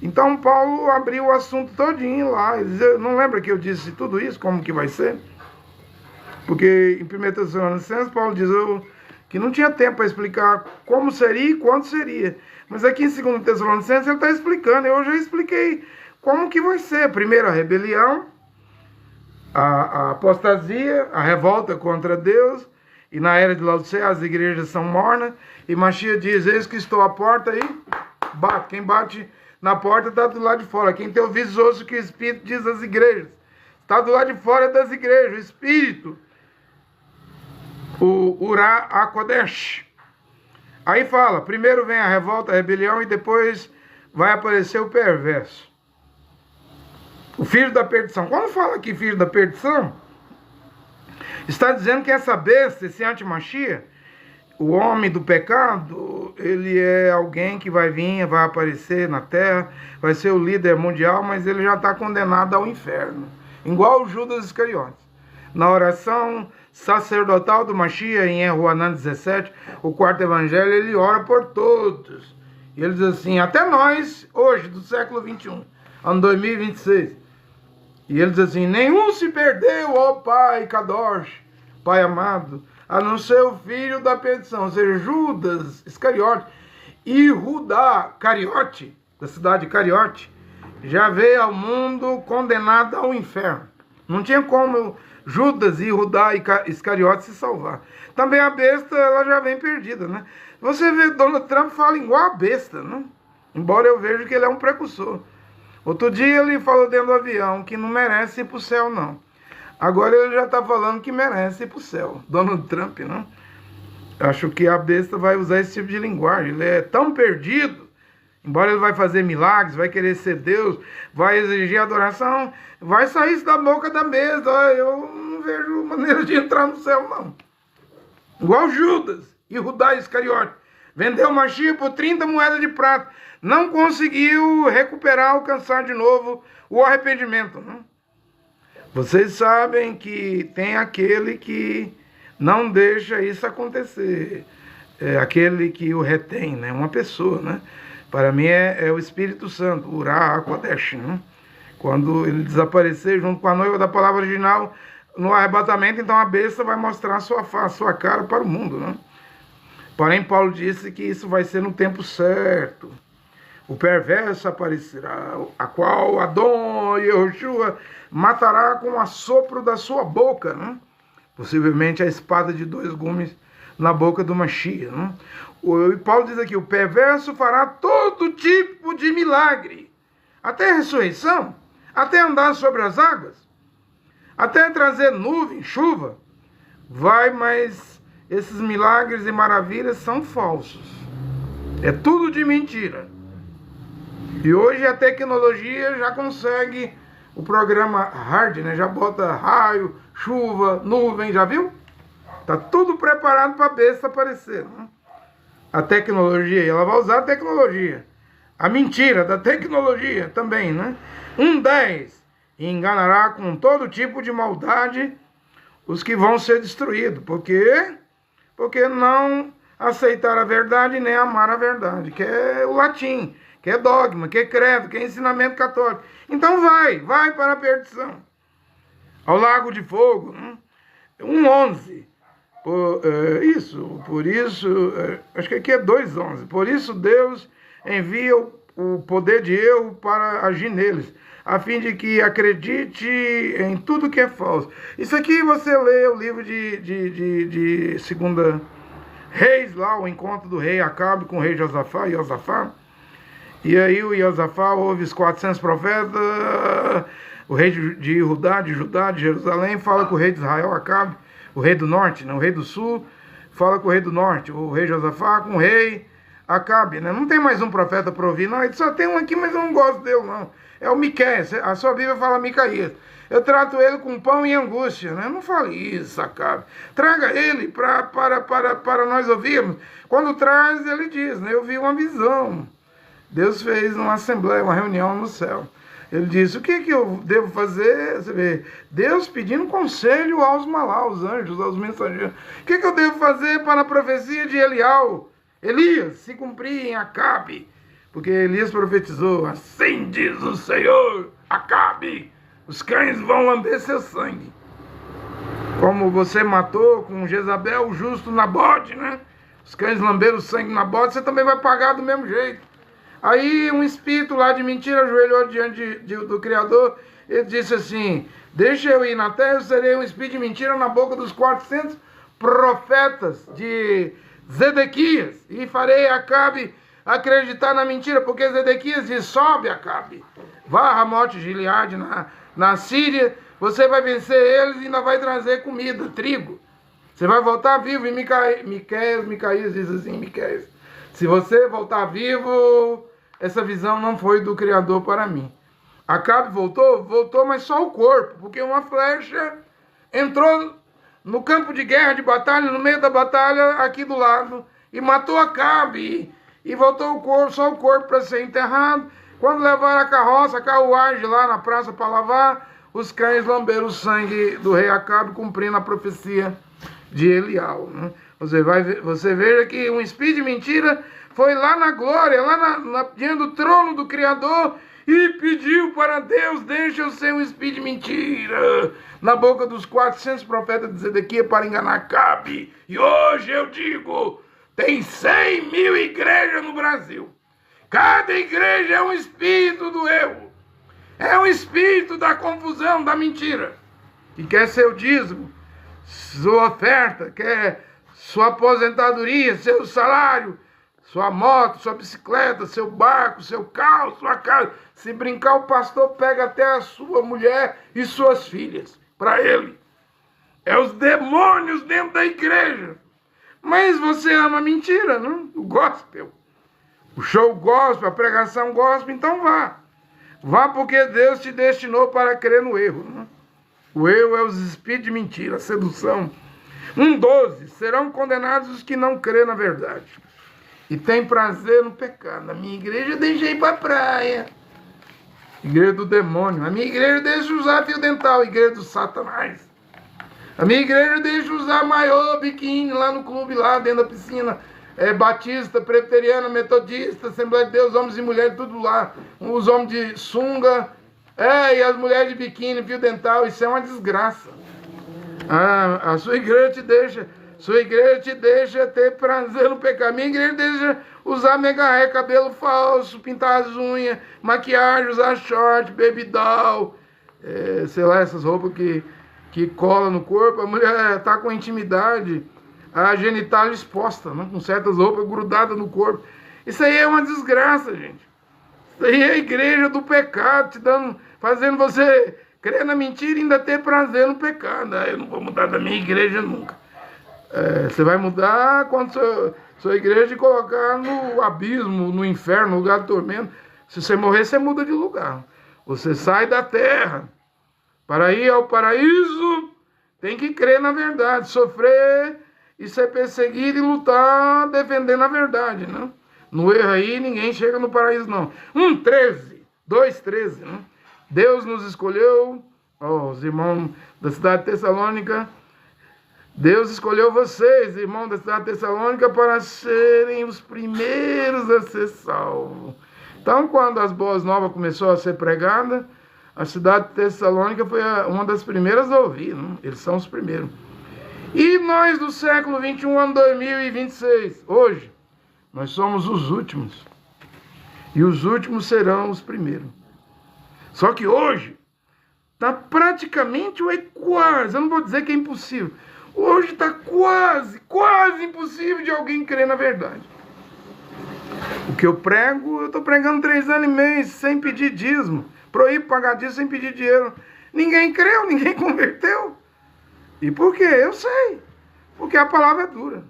A: Então Paulo abriu o assunto todinho lá. Ele dizia, não lembra que eu disse tudo isso, como que vai ser? Porque em 1 Tessalonicenses, Paulo diz que não tinha tempo para explicar como seria e quando seria. Mas aqui em 2 Tessalonicenses ele está explicando. Eu já expliquei como que vai ser. Primeiro a rebelião, a apostasia, a revolta contra Deus. E na era de Laodiceia as igrejas são mornas. E Mashiach diz, eis que estou à porta aí, bate. Quem bate na porta está do lado de fora. Quem tem ouvidos ouça o que o Espírito diz às igrejas. Está do lado de fora das igrejas, o Espírito. O Urá HaKodesh. Aí fala, primeiro vem a revolta, a rebelião, e depois vai aparecer o perverso. O filho da perdição. Quando fala aqui filho da perdição, está dizendo que essa besta, esse anti-Mashiach, o homem do pecado, ele é alguém que vai vir, vai aparecer na terra, vai ser o líder mundial, mas ele já está condenado ao inferno. Igual o Judas Iscariotes. Na oração sacerdotal do Mashiach, em Eruanã 17, o quarto evangelho, ele ora por todos. E ele diz assim, até nós, hoje, do século 21, ano 2026. E ele diz assim, nenhum se perdeu, ó Pai Kadosh, Pai amado, a não ser o filho da perdição, ou seja, Judas Iscariote e Judá Cariote, da cidade de Cariote, já veio ao mundo condenado ao inferno. Não tinha como Judas e Judá Iscariote se salvar. Também a besta, ela já vem perdida, né? Você vê, Donald Trump fala igual a besta, né? Embora eu veja que ele é um precursor. Outro dia ele falou dentro do avião que não merece ir para o céu, não. Agora ele já está falando que merece ir para o céu. Donald Trump, né? Acho que a besta vai usar esse tipo de linguagem. Ele é tão perdido, embora ele vai fazer milagres, vai querer ser Deus, vai exigir adoração, vai sair isso da boca da besta. Eu não vejo maneira de entrar no céu, não. Igual Judas e Judá Iscariote. Vendeu o Mashiach por 30 moedas de prata. Não conseguiu recuperar, alcançar de novo o arrependimento. Né? Vocês sabem que tem aquele que não deixa isso acontecer. É aquele que o retém, né? Uma pessoa, né? Para mim é o Espírito Santo, o Urá HaKodesh, né? Quando ele desaparecer junto com a noiva da palavra original no arrebatamento, então a besta vai mostrar sua face, sua cara para o mundo, né? Porém, Paulo disse que isso vai ser no tempo certo. o perverso aparecerá, a qual Adon Yehoshua matará com o assopro da sua boca, né? Possivelmente a espada de 2 gumes na boca do Mashiach. Né? E Paulo diz aqui, o perverso fará todo tipo de milagre, até a ressurreição, até andar sobre as águas, até trazer nuvem, chuva. Vai, mas esses milagres e maravilhas são falsos. É tudo de mentira. E hoje a tecnologia já consegue, o programa hard, né? Já bota raio, chuva, nuvem, já viu? Tá tudo preparado para a besta aparecer. Né? A tecnologia, ela vai usar a tecnologia. A mentira da tecnologia também, né? 1:10. E enganará com todo tipo de maldade os que vão ser destruídos. Por quê? Porque não aceitar a verdade nem amar a verdade, que é o latim, que é dogma, que é credo, que é ensinamento católico. Então vai para a perdição. Ao lago de fogo, né? 1:11. Por isso, acho que aqui é 2:11. Por isso Deus envia o poder de erro para agir neles, a fim de que acredite em tudo que é falso. Isso aqui você lê o livro de 2 Reis, lá o encontro do rei Acabe com o rei Josafá. E aí o Josafá ouve os 400 profetas, o rei de Judá, de Jerusalém, fala com o rei de Israel, Acabe, o rei do norte, né? O rei do sul, fala com o rei do norte, o rei Josafá com o rei Acabe, né? Não tem mais um profeta para ouvir, não, ele só tem um aqui, mas eu não gosto dele, não. É o Miqueias, a sua Bíblia fala Micaías. Eu trato ele com pão e angústia, né? Não fale isso, Acabe. Traga ele para nós ouvirmos. Quando traz, ele diz, né? Eu vi uma visão. Deus fez uma assembleia, uma reunião no céu. Ele disse, o que eu devo fazer? Você vê, Deus pedindo conselho aos malá, aos anjos, aos mensageiros. O que eu devo fazer para a profecia de Elias se cumprir em Acabe? Porque Elias profetizou, assim diz o Senhor, Acabe, os cães vão lamber seu sangue. Como você matou com Jezabel, o justo Nabote, né? Os cães lamberam o sangue de Nabote, você também vai pagar do mesmo jeito. Aí um espírito lá de mentira ajoelhou diante do Criador, ele disse assim, deixa eu ir na terra, eu serei um espírito de mentira na boca dos 400 profetas de Zedequias, e farei Acabe acreditar na mentira, porque Zedequias diz, sobe Acabe, vá a Ramote Gileade na Síria, você vai vencer eles e ainda vai trazer comida, trigo, você vai voltar vivo. E Micaías diz assim, Miqueias, se você voltar vivo, essa visão não foi do Criador para mim. Acabe voltou, mas só o corpo, porque uma flecha entrou no campo de guerra, de batalha, no meio da batalha, aqui do lado, e matou Acabe, e voltou o corpo, só o corpo para ser enterrado. Quando levaram a carroça, a carruagem lá na praça para lavar, os cães lamberam o sangue do rei Acabe, cumprindo a profecia de Elial. Né? Você veja que um espírito de mentira foi lá na glória, lá diante do trono do Criador, e pediu para Deus, deixa eu ser um espírito de mentira na boca dos 400 profetas de Zedequias para enganar Acabe. E hoje eu digo, tem 100.000 igrejas no Brasil. Cada igreja é um espírito do erro. É um espírito da confusão, da mentira. Que quer seu dízimo, sua oferta, quer sua aposentadoria, seu salário, sua moto, sua bicicleta, seu barco, seu carro, sua casa. Se brincar, o pastor pega até a sua mulher e suas filhas para ele. É os demônios dentro da igreja. Mas você ama a mentira, não? O gospel. O show gospel, a pregação gospel, então vá. Vá porque Deus te destinou para crer no erro. Não? O erro é os espíritos de mentira, a sedução. 1:12. Serão condenados os que não crêem na verdade e têm prazer no pecado. Na minha igreja eu deixei ir para a praia. Igreja do demônio. A minha igreja deixa usar fio dental. Igreja do Satanás. A minha igreja deixa usar maiô, biquíni lá no clube, lá dentro da piscina. Batista, presbiteriana, metodista, Assembleia de Deus, homens e mulheres, tudo lá. Os homens de sunga, e as mulheres de biquíni, fio dental. Isso é uma desgraça. A sua igreja te deixa ter prazer no pecado. Minha igreja deixa usar mega hair, cabelo falso, pintar as unhas, maquiagem, usar short, baby doll, sei lá, essas roupas que colam no corpo. A mulher tá com intimidade, a genitália exposta, né? Com certas roupas grudadas no corpo. Isso aí é uma desgraça, gente. Isso aí é a igreja do pecado, fazendo você crer na mentira e ainda ter prazer no pecado. Eu não vou mudar da minha igreja nunca. Você vai mudar quando sua igreja colocar no abismo, no inferno, no lugar do tormento. Se você morrer, você muda de lugar. Você sai da terra. Para ir ao paraíso, tem que crer na verdade, sofrer e ser perseguido e lutar defendendo a verdade, né? No erro aí, ninguém chega no paraíso, não. 1:13, 2:13, né? Deus nos escolheu, os irmãos da cidade de Tessalônica. Deus escolheu vocês, irmãos da cidade de Tessalônica, para serem os primeiros a ser salvos. Então, quando as boas novas começou a ser pregada, a cidade de Tessalônica foi uma das primeiras a ouvir, né? Eles são os primeiros. E nós do século 21, ano 2026, hoje, nós somos os últimos. E os últimos serão os primeiros. Só que hoje, está praticamente, ou é quase, eu não vou dizer que é impossível. Hoje está quase impossível de alguém crer na verdade. O que eu prego, eu estou pregando 3 anos e meio, sem pedir dízimo. Proíbo pagar dízimo sem pedir dinheiro. Ninguém creu, ninguém converteu. E por quê? Eu sei. Porque a palavra é dura.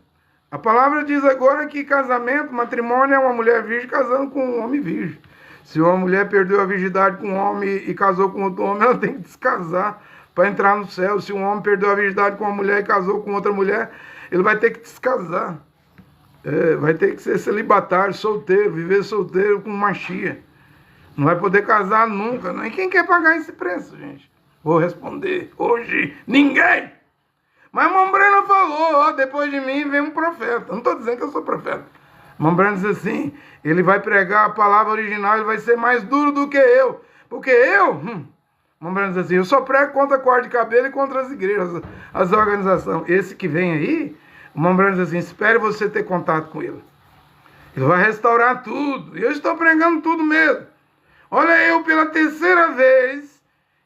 A: A palavra diz agora que casamento, matrimônio é uma mulher virgem casando com um homem virgem. Se uma mulher perdeu a virgindade com um homem e casou com outro homem, ela tem que descasar para entrar no céu. Se um homem perdeu a virgindade com uma mulher e casou com outra mulher, ele vai ter que descasar. Vai ter que ser celibatário, solteiro, viver solteiro com machia. Não vai poder casar nunca, né? E quem quer pagar esse preço, gente? Vou responder. Hoje, ninguém! Mas Irmão Breno falou, depois de mim vem um profeta. Não estou dizendo que eu sou profeta. Irmão Breno diz assim, ele vai pregar a palavra original, ele vai ser mais duro do que eu. Porque eu, Irmão Breno diz assim, eu só prego contra corte de cabelo e contra as igrejas, as organizações. Esse que vem aí, o Irmão Breno diz assim, espere você ter contato com ele. Ele vai restaurar tudo. E eu estou pregando tudo mesmo. Olha eu pela 3ª vez,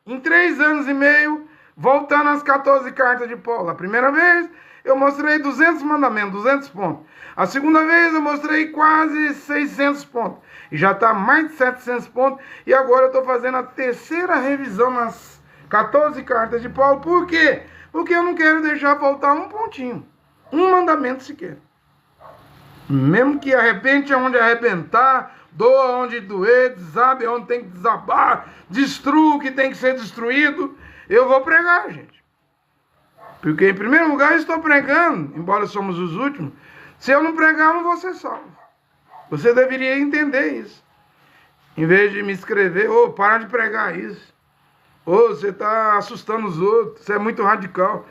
A: em 3 anos e meio, voltando às 14 cartas de Paulo. A primeira vez eu mostrei 200 mandamentos, 200 pontos. A segunda vez eu mostrei quase 600 pontos. E já está mais de 700 pontos. E agora eu estou fazendo a 3ª revisão nas 14 cartas de Paulo. Por quê? Porque eu não quero deixar faltar um pontinho. Um mandamento sequer. Mesmo que arrebente onde arrebentar, doa onde doer, desabe onde tem que desabar, destrua o que tem que ser destruído, eu vou pregar, gente. Porque, em primeiro lugar, eu estou pregando, embora somos os últimos. Se eu não pregar, eu não vou ser salvo. Você deveria entender isso. Em vez de me escrever, para de pregar isso. Você está assustando os outros, você é muito radical.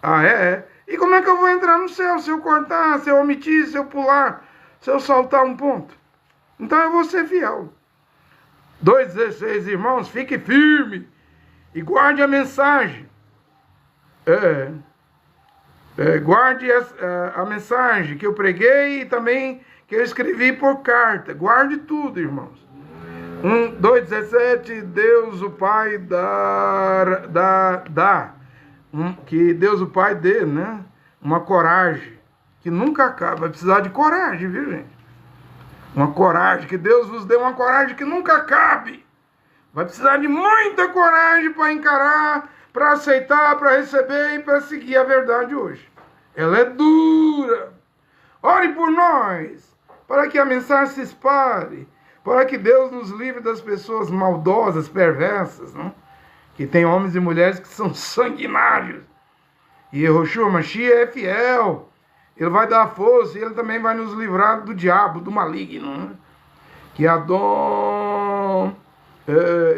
A: É. E como é que eu vou entrar no céu se eu cortar, se eu omitir, se eu pular, se eu saltar um ponto? Então eu vou ser fiel. 2:16, irmãos, fique firme e guarde a mensagem. Guarde a mensagem que eu preguei e também que eu escrevi por carta. Guarde tudo, irmãos. 2:17, Deus o Pai que Deus o Pai dê, né? Uma coragem que nunca acaba. Vai precisar de coragem, viu, gente? Uma coragem, que Deus vos dê uma coragem que nunca acabe. Vai precisar de muita coragem para encarar, para aceitar, para receber e para seguir a verdade hoje. Ela é dura. Ore por nós, para que a mensagem se espalhe, para que Deus nos livre das pessoas maldosas, perversas, né? Que tem homens e mulheres que são sanguinários. E Yeshua Mashiach é fiel. Ele vai dar força e ele também vai nos livrar do diabo, do maligno, né? Que Adon,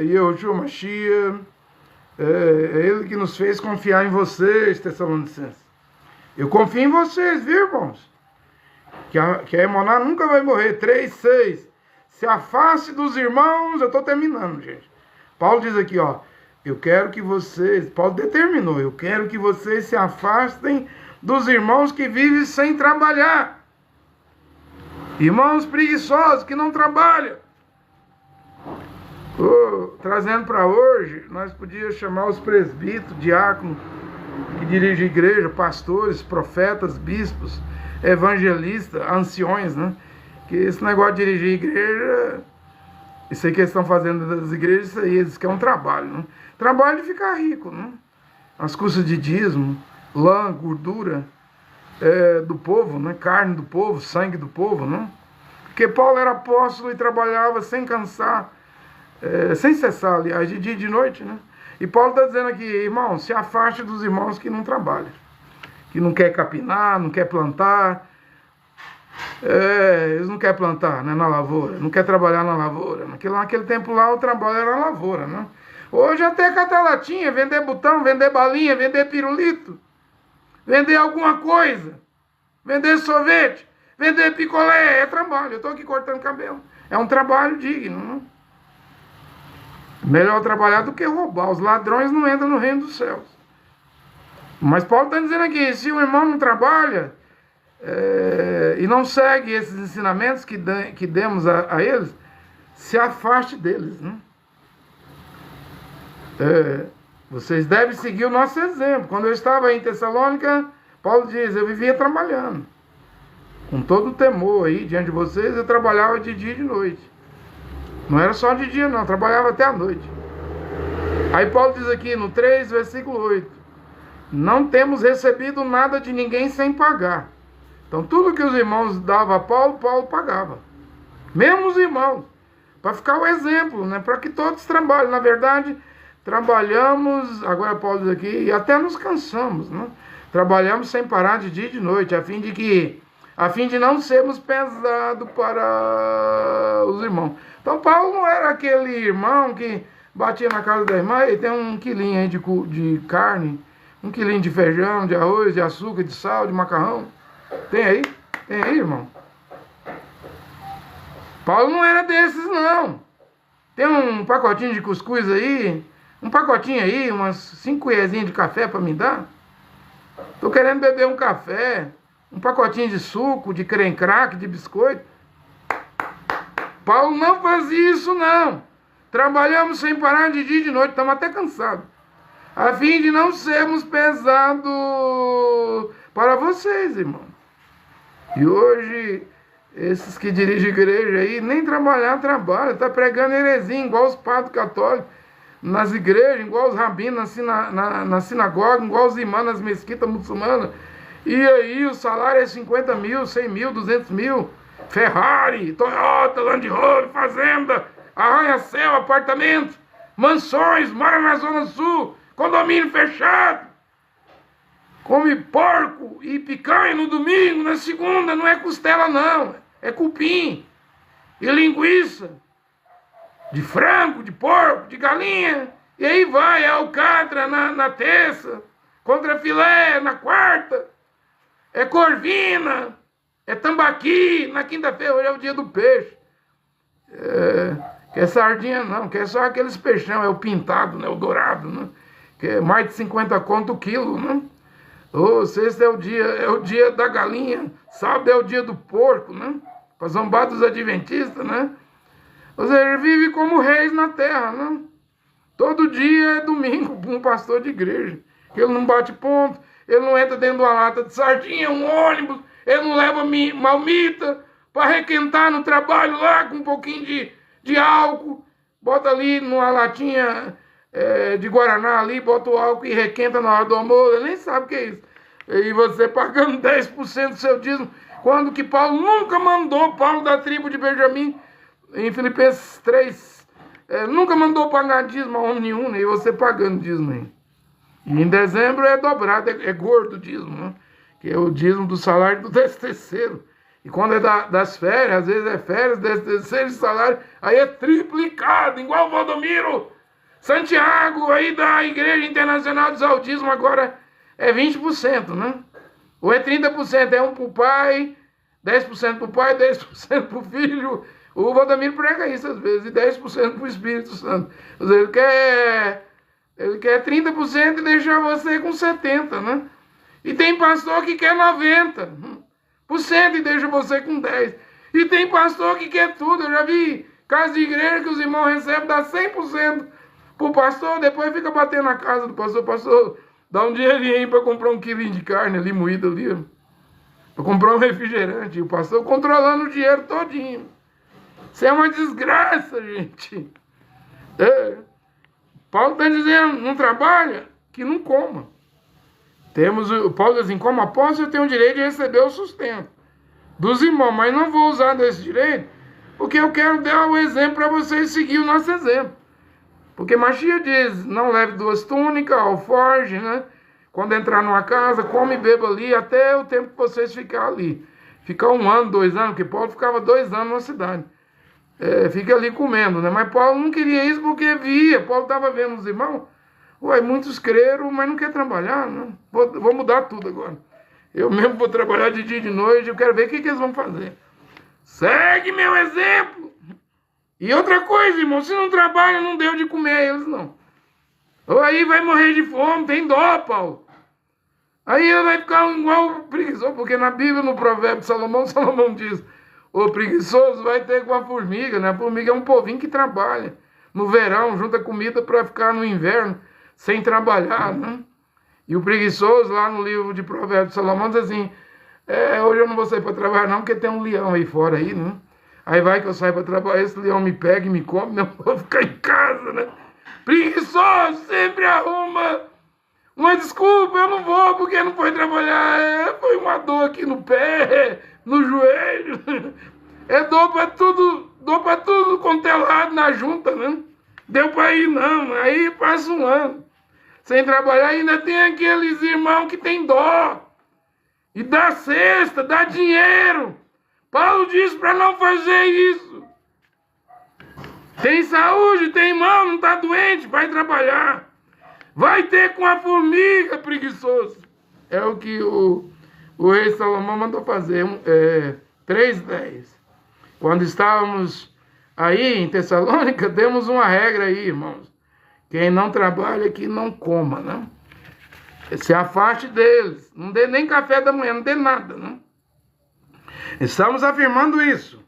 A: Yeshua Mashiach, é ele que nos fez confiar em vocês, Tessalonicenses. Eu confio em vocês, viu, irmãos? Que a Emoná nunca vai morrer. 3:6. Se afaste dos irmãos. Eu estou terminando, gente. Paulo diz aqui, eu quero que vocês, Paulo determinou, eu quero que vocês se afastem dos irmãos que vivem sem trabalhar. Irmãos preguiçosos que não trabalham. Trazendo para hoje, nós podíamos chamar os presbíteros, diáconos, que dirigem a igreja, pastores, profetas, bispos, evangelistas, anciões, né? Que esse negócio de dirigir a igreja, isso aí que eles estão fazendo das igrejas, isso aí eles querem um trabalho, né? Trabalho de ficar rico, né? As custas de dízimo, lã, gordura do povo, né? Carne do povo, sangue do povo, né? Porque Paulo era apóstolo e trabalhava sem cansar, sem cessar, aliás, de dia e de noite, né? E Paulo está dizendo aqui, irmão, se afaste dos irmãos que não trabalham, que não quer capinar, não quer plantar, eles não querem plantar, né, na lavoura, não quer trabalhar na lavoura. Naquele tempo lá o trabalho era na lavoura, né? Hoje até catar latinha, vender botão, vender balinha, vender pirulito, vender alguma coisa, vender sorvete, vender picolé, é trabalho. Eu estou aqui cortando cabelo, é um trabalho digno, né? Melhor trabalhar do que roubar. Os ladrões não entram no reino dos céus. Mas Paulo está dizendo aqui, se o irmão não trabalha e não segue esses ensinamentos que demos a eles, se afaste deles, né? Vocês devem seguir o nosso exemplo. Quando eu estava em Tessalônica, Paulo diz, eu vivia trabalhando. Com todo o temor aí diante de vocês, eu trabalhava de dia e de noite. Não era só de dia não, trabalhava até a noite. Aí Paulo diz aqui no 3, versículo 8, não temos recebido nada de ninguém sem pagar. Então tudo que os irmãos davam a Paulo, Paulo pagava. Mesmo os irmãos, para ficar o exemplo, né? Para que todos trabalhem. Na verdade, trabalhamos, agora Paulo diz aqui, e até nos cansamos, né? Trabalhamos sem parar de dia e de noite, a fim de não sermos pesados para os irmãos. Então Paulo não era aquele irmão que batia na casa da irmã e tem um quilinho aí de carne, um quilinho de feijão, de arroz, de açúcar, de sal, de macarrão. Tem aí? Tem aí, irmão? Paulo não era desses, não. Tem um pacotinho de cuscuz aí, um pacotinho aí, umas 5 colherzinhas de café para me dar. Tô querendo beber um café, um pacotinho de suco, de creme crack, de biscoito. Paulo não fazia isso, não. Trabalhamos sem parar de dia e de noite, estamos até cansados. A fim de não sermos pesados para vocês, irmão. E hoje, esses que dirigem a igreja aí, nem trabalhar trabalham. Está pregando heresia, igual os padres católicos nas igrejas, igual os rabinos na sinagoga, igual os imãs nas mesquitas muçulmanas. E aí o salário é 50 mil, 100 mil, 200 mil. Ferrari, Toyota, Land Rover, fazenda, arranha-céu, apartamento, mansões, mora na Zona Sul, condomínio fechado, come porco e picanha no domingo, na segunda, não é costela não, é cupim e linguiça, de frango, de porco, de galinha, e aí vai, é alcatra na terça, contrafilé na quarta, é corvina, é tambaqui, na quinta-feira, hoje é o dia do peixe. Quer sardinha não, quer só aqueles peixão, é o pintado, né, o dourado, né? Que é mais de 50 conto o quilo, né? Sexta é o dia da galinha, sábado é o dia do porco, né? Para zombar dos adventistas, né? Ou seja, vive como reis na terra, né? Todo dia é domingo para um pastor de igreja. Ele não bate ponto, ele não entra dentro de uma lata de sardinha, um ônibus, ele não leva marmita para requentar no trabalho lá com um pouquinho de álcool. Bota ali numa latinha de Guaraná ali, bota o álcool e requenta na hora do almoço. Ele nem sabe o que é isso. E você pagando 10% do seu dízimo. Quando que Paulo nunca mandou, Paulo da tribo de Benjamim, em Filipenses 3, nunca mandou pagar dízimo a homem nenhum, né? E você pagando dízimo aí. E em dezembro é dobrado, é gordo o dízimo, né? Que é o dízimo do salário do 13º. E quando é das férias, às vezes é férias, 13º salário, aí é triplicado, igual o Valdomiro Santiago, aí da Igreja Internacional dos Autismo, agora é 20%, né? Ou é 30%, é um pro pai, 10% pro pai, 10% pro filho. O Valdomiro prega isso às vezes, e 10% pro Espírito Santo. Ou seja, ele quer 30% e deixar você com 70%, né? E tem pastor que quer 90% e deixa você com 10%. E tem pastor que quer tudo. Eu já vi casa de igreja que os irmãos recebem, dá 100% pro pastor, depois fica batendo na casa do pastor. Pastor, dá um dinheirinho para comprar um quilinho de carne ali, moída ali, ó, para comprar um refrigerante. E o pastor controlando o dinheiro todinho. Isso é uma desgraça, gente. Paulo está dizendo, não trabalha, que não coma. Paulo diz assim, como apóstolo eu tenho o direito de receber o sustento dos irmãos, mas não vou usar desse direito, porque eu quero dar o exemplo para vocês seguir o nosso exemplo. Porque Machia diz, não leve 2 túnicas, alforge, né? Quando entrar numa casa, come e beba ali, até o tempo que vocês ficar ali. Ficar 1 ano, 2 anos, porque Paulo ficava 2 anos na cidade. Fica ali comendo, né? Mas Paulo não queria isso porque via, Paulo estava vendo os irmãos, muitos creram, mas não quer trabalhar, né? Vou mudar tudo agora. Eu mesmo vou trabalhar de dia e de noite, eu quero ver o que eles vão fazer. Segue meu exemplo! E outra coisa, irmão, se não trabalha, não deu de comer a eles, não. Ou aí vai morrer de fome, tem dó, Paulo. Aí ele vai ficar igual preguiçoso, porque na Bíblia, no provérbio de Salomão, Salomão diz, o preguiçoso vai ter com a formiga, né? A formiga é um povinho que trabalha. No verão, junta comida para ficar no inverno, sem trabalhar, né? E o preguiçoso, lá no livro de Provérbios de Salomão, diz assim, hoje eu não vou sair para trabalhar não, porque tem um leão aí fora aí, né? Aí vai que eu saio para trabalhar, esse leão me pega e me come, não vou ficar em casa, né? Preguiçoso sempre arruma uma desculpa, eu não vou porque não foi trabalhar, foi uma dor aqui no pé, no joelho, dor para tudo quanto é lado na junta, né? Deu para ir não, aí passa 1 ano. Sem trabalhar, ainda tem aqueles irmãos que tem dó. E dá cesta, dá dinheiro. Paulo diz para não fazer isso. Tem saúde, tem irmão, não está doente, vai trabalhar. Vai ter com a formiga, preguiçoso. É o que o rei Salomão mandou fazer. 3:10. Quando estávamos aí em Tessalônica, temos uma regra aí, irmãos. Quem não trabalha, que não coma, né? Se afaste deles. Não dê nem café da manhã, não dê nada, né? Estamos afirmando isso.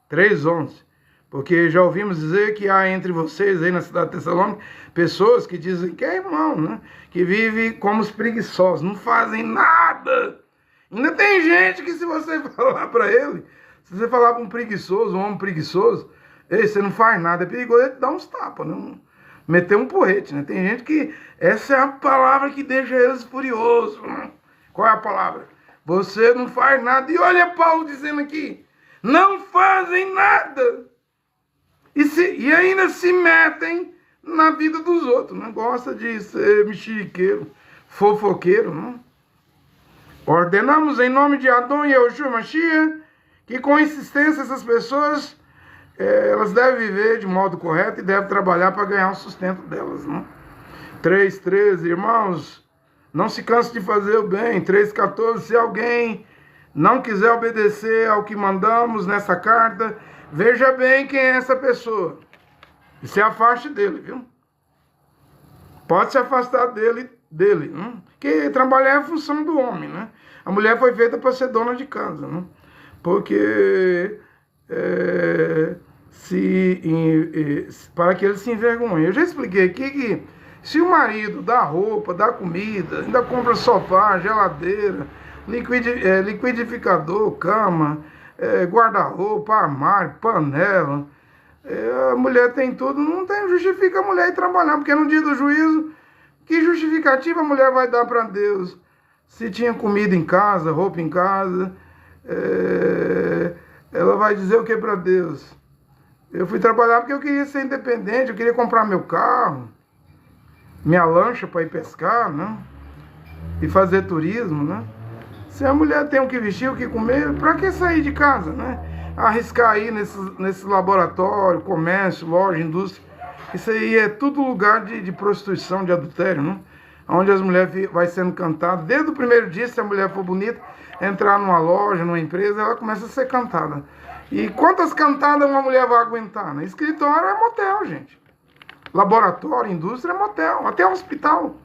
A: 3:11. Porque já ouvimos dizer que há entre vocês aí na cidade de Tessalônica pessoas que dizem que é irmão, né? Que vivem como os preguiçosos, não fazem nada. Ainda tem gente que se você falar para ele, se você falar para um preguiçoso, um homem preguiçoso, ei, você não faz nada, é perigoso ele dar uns tapas, né? Meter um porrete, né? Tem gente que essa é a palavra que deixa eles furiosos, né? Qual é a palavra? Você não faz nada. E olha Paulo dizendo aqui, não fazem nada. E ainda se metem na vida dos outros, né? Gosta de ser mexeriqueiro, fofoqueiro, né? Ordenamos em nome de Adão e Yeshua Mashiach que com insistência essas pessoas elas devem viver de modo correto e devem trabalhar para ganhar o sustento delas, né? 3:13, irmãos, não se canse de fazer o bem. 3:14, se alguém não quiser obedecer ao que mandamos nessa carta, veja bem quem é essa pessoa e se afaste dele, viu? Pode se afastar dele, né? Porque trabalhar é a função do homem, né? A mulher foi feita para ser dona de casa, né? Porque para que ele se envergonhe. Eu já expliquei aqui que se o marido dá roupa, dá comida, ainda compra sofá, geladeira, liquidificador, cama, guarda-roupa, armário, panela, a mulher tem tudo, não tem, justifica a mulher ir trabalhar, porque no dia do juízo, que justificativa a mulher vai dar para Deus? Se tinha comida em casa, roupa em casa, ela vai dizer o que para Deus? Eu fui trabalhar porque eu queria ser independente, eu queria comprar meu carro, minha lancha para ir pescar, né? E fazer turismo, né? Se a mulher tem o que vestir, o que comer, para que sair de casa, né? Arriscar aí nesse laboratório, comércio, loja, indústria. Isso aí é tudo lugar de prostituição, de adultério, né? Onde as mulheres vai sendo cantadas. Desde o primeiro dia, se a mulher for bonita, entrar numa loja, numa empresa, ela começa a ser cantada. E quantas cantadas uma mulher vai aguentar, né? Escritório é motel, gente. Laboratório, indústria é motel, até hospital.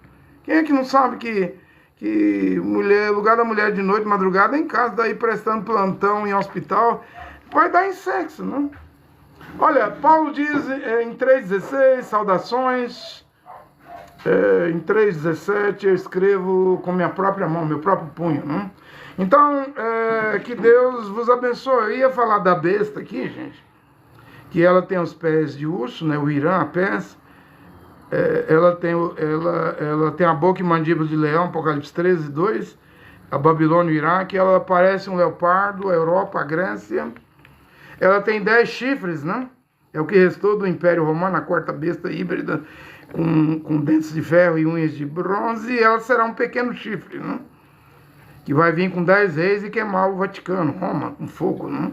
A: Quem é que não sabe que lugar da mulher de noite, madrugada, é em casa, daí prestando plantão em hospital, vai dar em sexo, né? Olha, Paulo diz em 3,16, saudações. Em 3,17 eu escrevo com minha própria mão, meu próprio punho, né? Então, que Deus vos abençoe. Eu ia falar da besta aqui, gente, que ela tem os pés de urso, né? O Irã, a pés. Ela tem a boca e mandíbula de leão, Apocalipse 13:2. A Babilônia e o Iraque, ela parece um leopardo, a Europa, a Grécia. Ela tem 10 chifres, né? É o que restou do Império Romano, a quarta besta híbrida, com dentes de ferro e unhas de bronze. E ela será um pequeno chifre, né? Que vai vir com 10 reis e queimar o Vaticano, Roma, com fogo, né?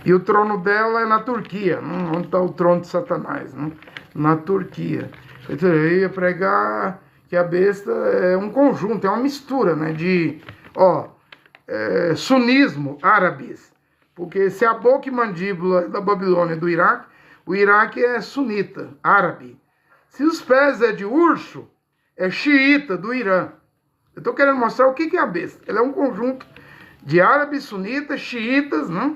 A: E o trono dela é na Turquia, né? Onde está o trono de Satanás, né? Na Turquia. Eu ia pregar que a besta é um conjunto, é uma mistura, né? De, sunismo, árabes. Porque se a boca e mandíbula da Babilônia é do Iraque, o Iraque é sunita, árabe. Se os pés é de urso, é xiita, do Irã. Eu estou querendo mostrar o que é a besta. Ela é um conjunto de árabes, sunitas, xiitas, né?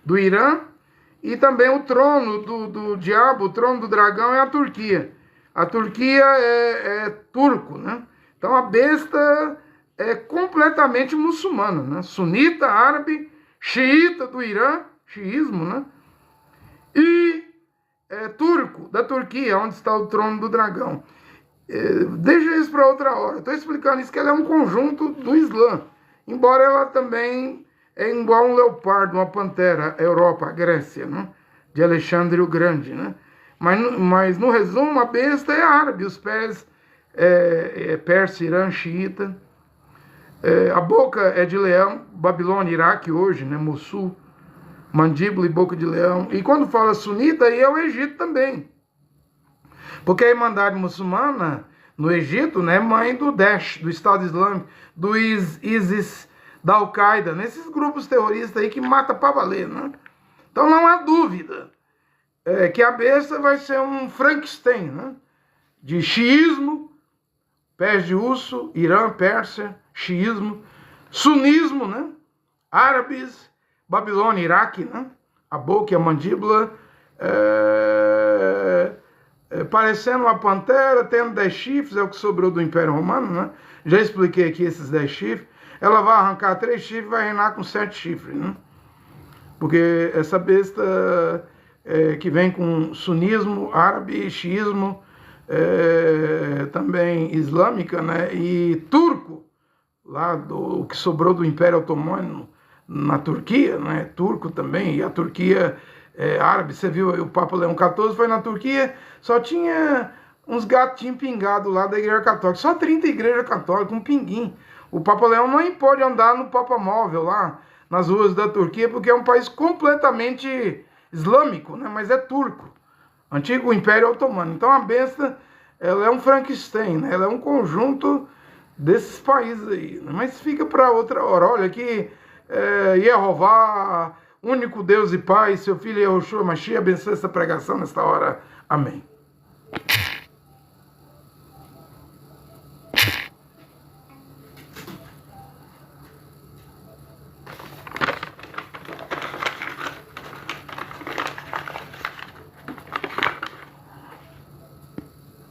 A: Do Irã. E também o trono do diabo, o trono do dragão é a Turquia. A Turquia é turco, né? Então a besta é completamente muçulmana, né? Sunita, árabe, xiita do Irã, xiismo, né? E turco, da Turquia, onde está o trono do dragão. Deixa isso para outra hora. Estou explicando isso, que ela é um conjunto do Islã. Embora ela também é igual um leopardo, uma pantera, a Europa, a Grécia, né? De Alexandre o Grande, né? Mas no resumo, a besta é árabe, os pés persa, Irã, xiita. A boca é de leão, Babilônia, Iraque hoje, né? Mossul, mandíbula e boca de leão. E quando fala sunita, aí é o Egito também. Porque a Irmandade Muçulmana, no Egito, né, é mãe do Daesh, do Estado Islâmico, do ISIS, da Al-Qaeda, nesses grupos terroristas aí que matam pra valer, né? Então não há dúvida que a besta vai ser um Frankenstein, né? De xiismo, pés de urso, Irã, Pérsia, xiismo, sunismo, né? Árabes, Babilônia, Iraque, né? A boca e a mandíbula, parecendo uma pantera, tendo 10 chifres, é o que sobrou do Império Romano, né? Já expliquei aqui esses 10 chifres. Ela vai arrancar 3 chifres e vai reinar com 7 chifres, né? Porque essa besta que vem com sunismo, árabe, xiismo, também islâmica, né? E turco, lá o que sobrou do Império Otomano na Turquia, né? Turco também, e a Turquia árabe. Você viu, o Papa Leão XIV foi na Turquia, só tinha uns gatinhos pingados lá da Igreja Católica, só 30 igrejas católicas, um pinguim. O Papa Leão não pode andar no Papa Móvel lá, nas ruas da Turquia, porque é um país completamente islâmico, né? Mas é turco, antigo Império Otomano. Então a besta, ela é um Frankenstein, né? Ela é um conjunto desses países aí, né? Mas fica para outra hora. Olha aqui, Yehová, único Deus e Pai, seu Filho Yahushua Mashiach, abençoe essa pregação nesta hora. Amém.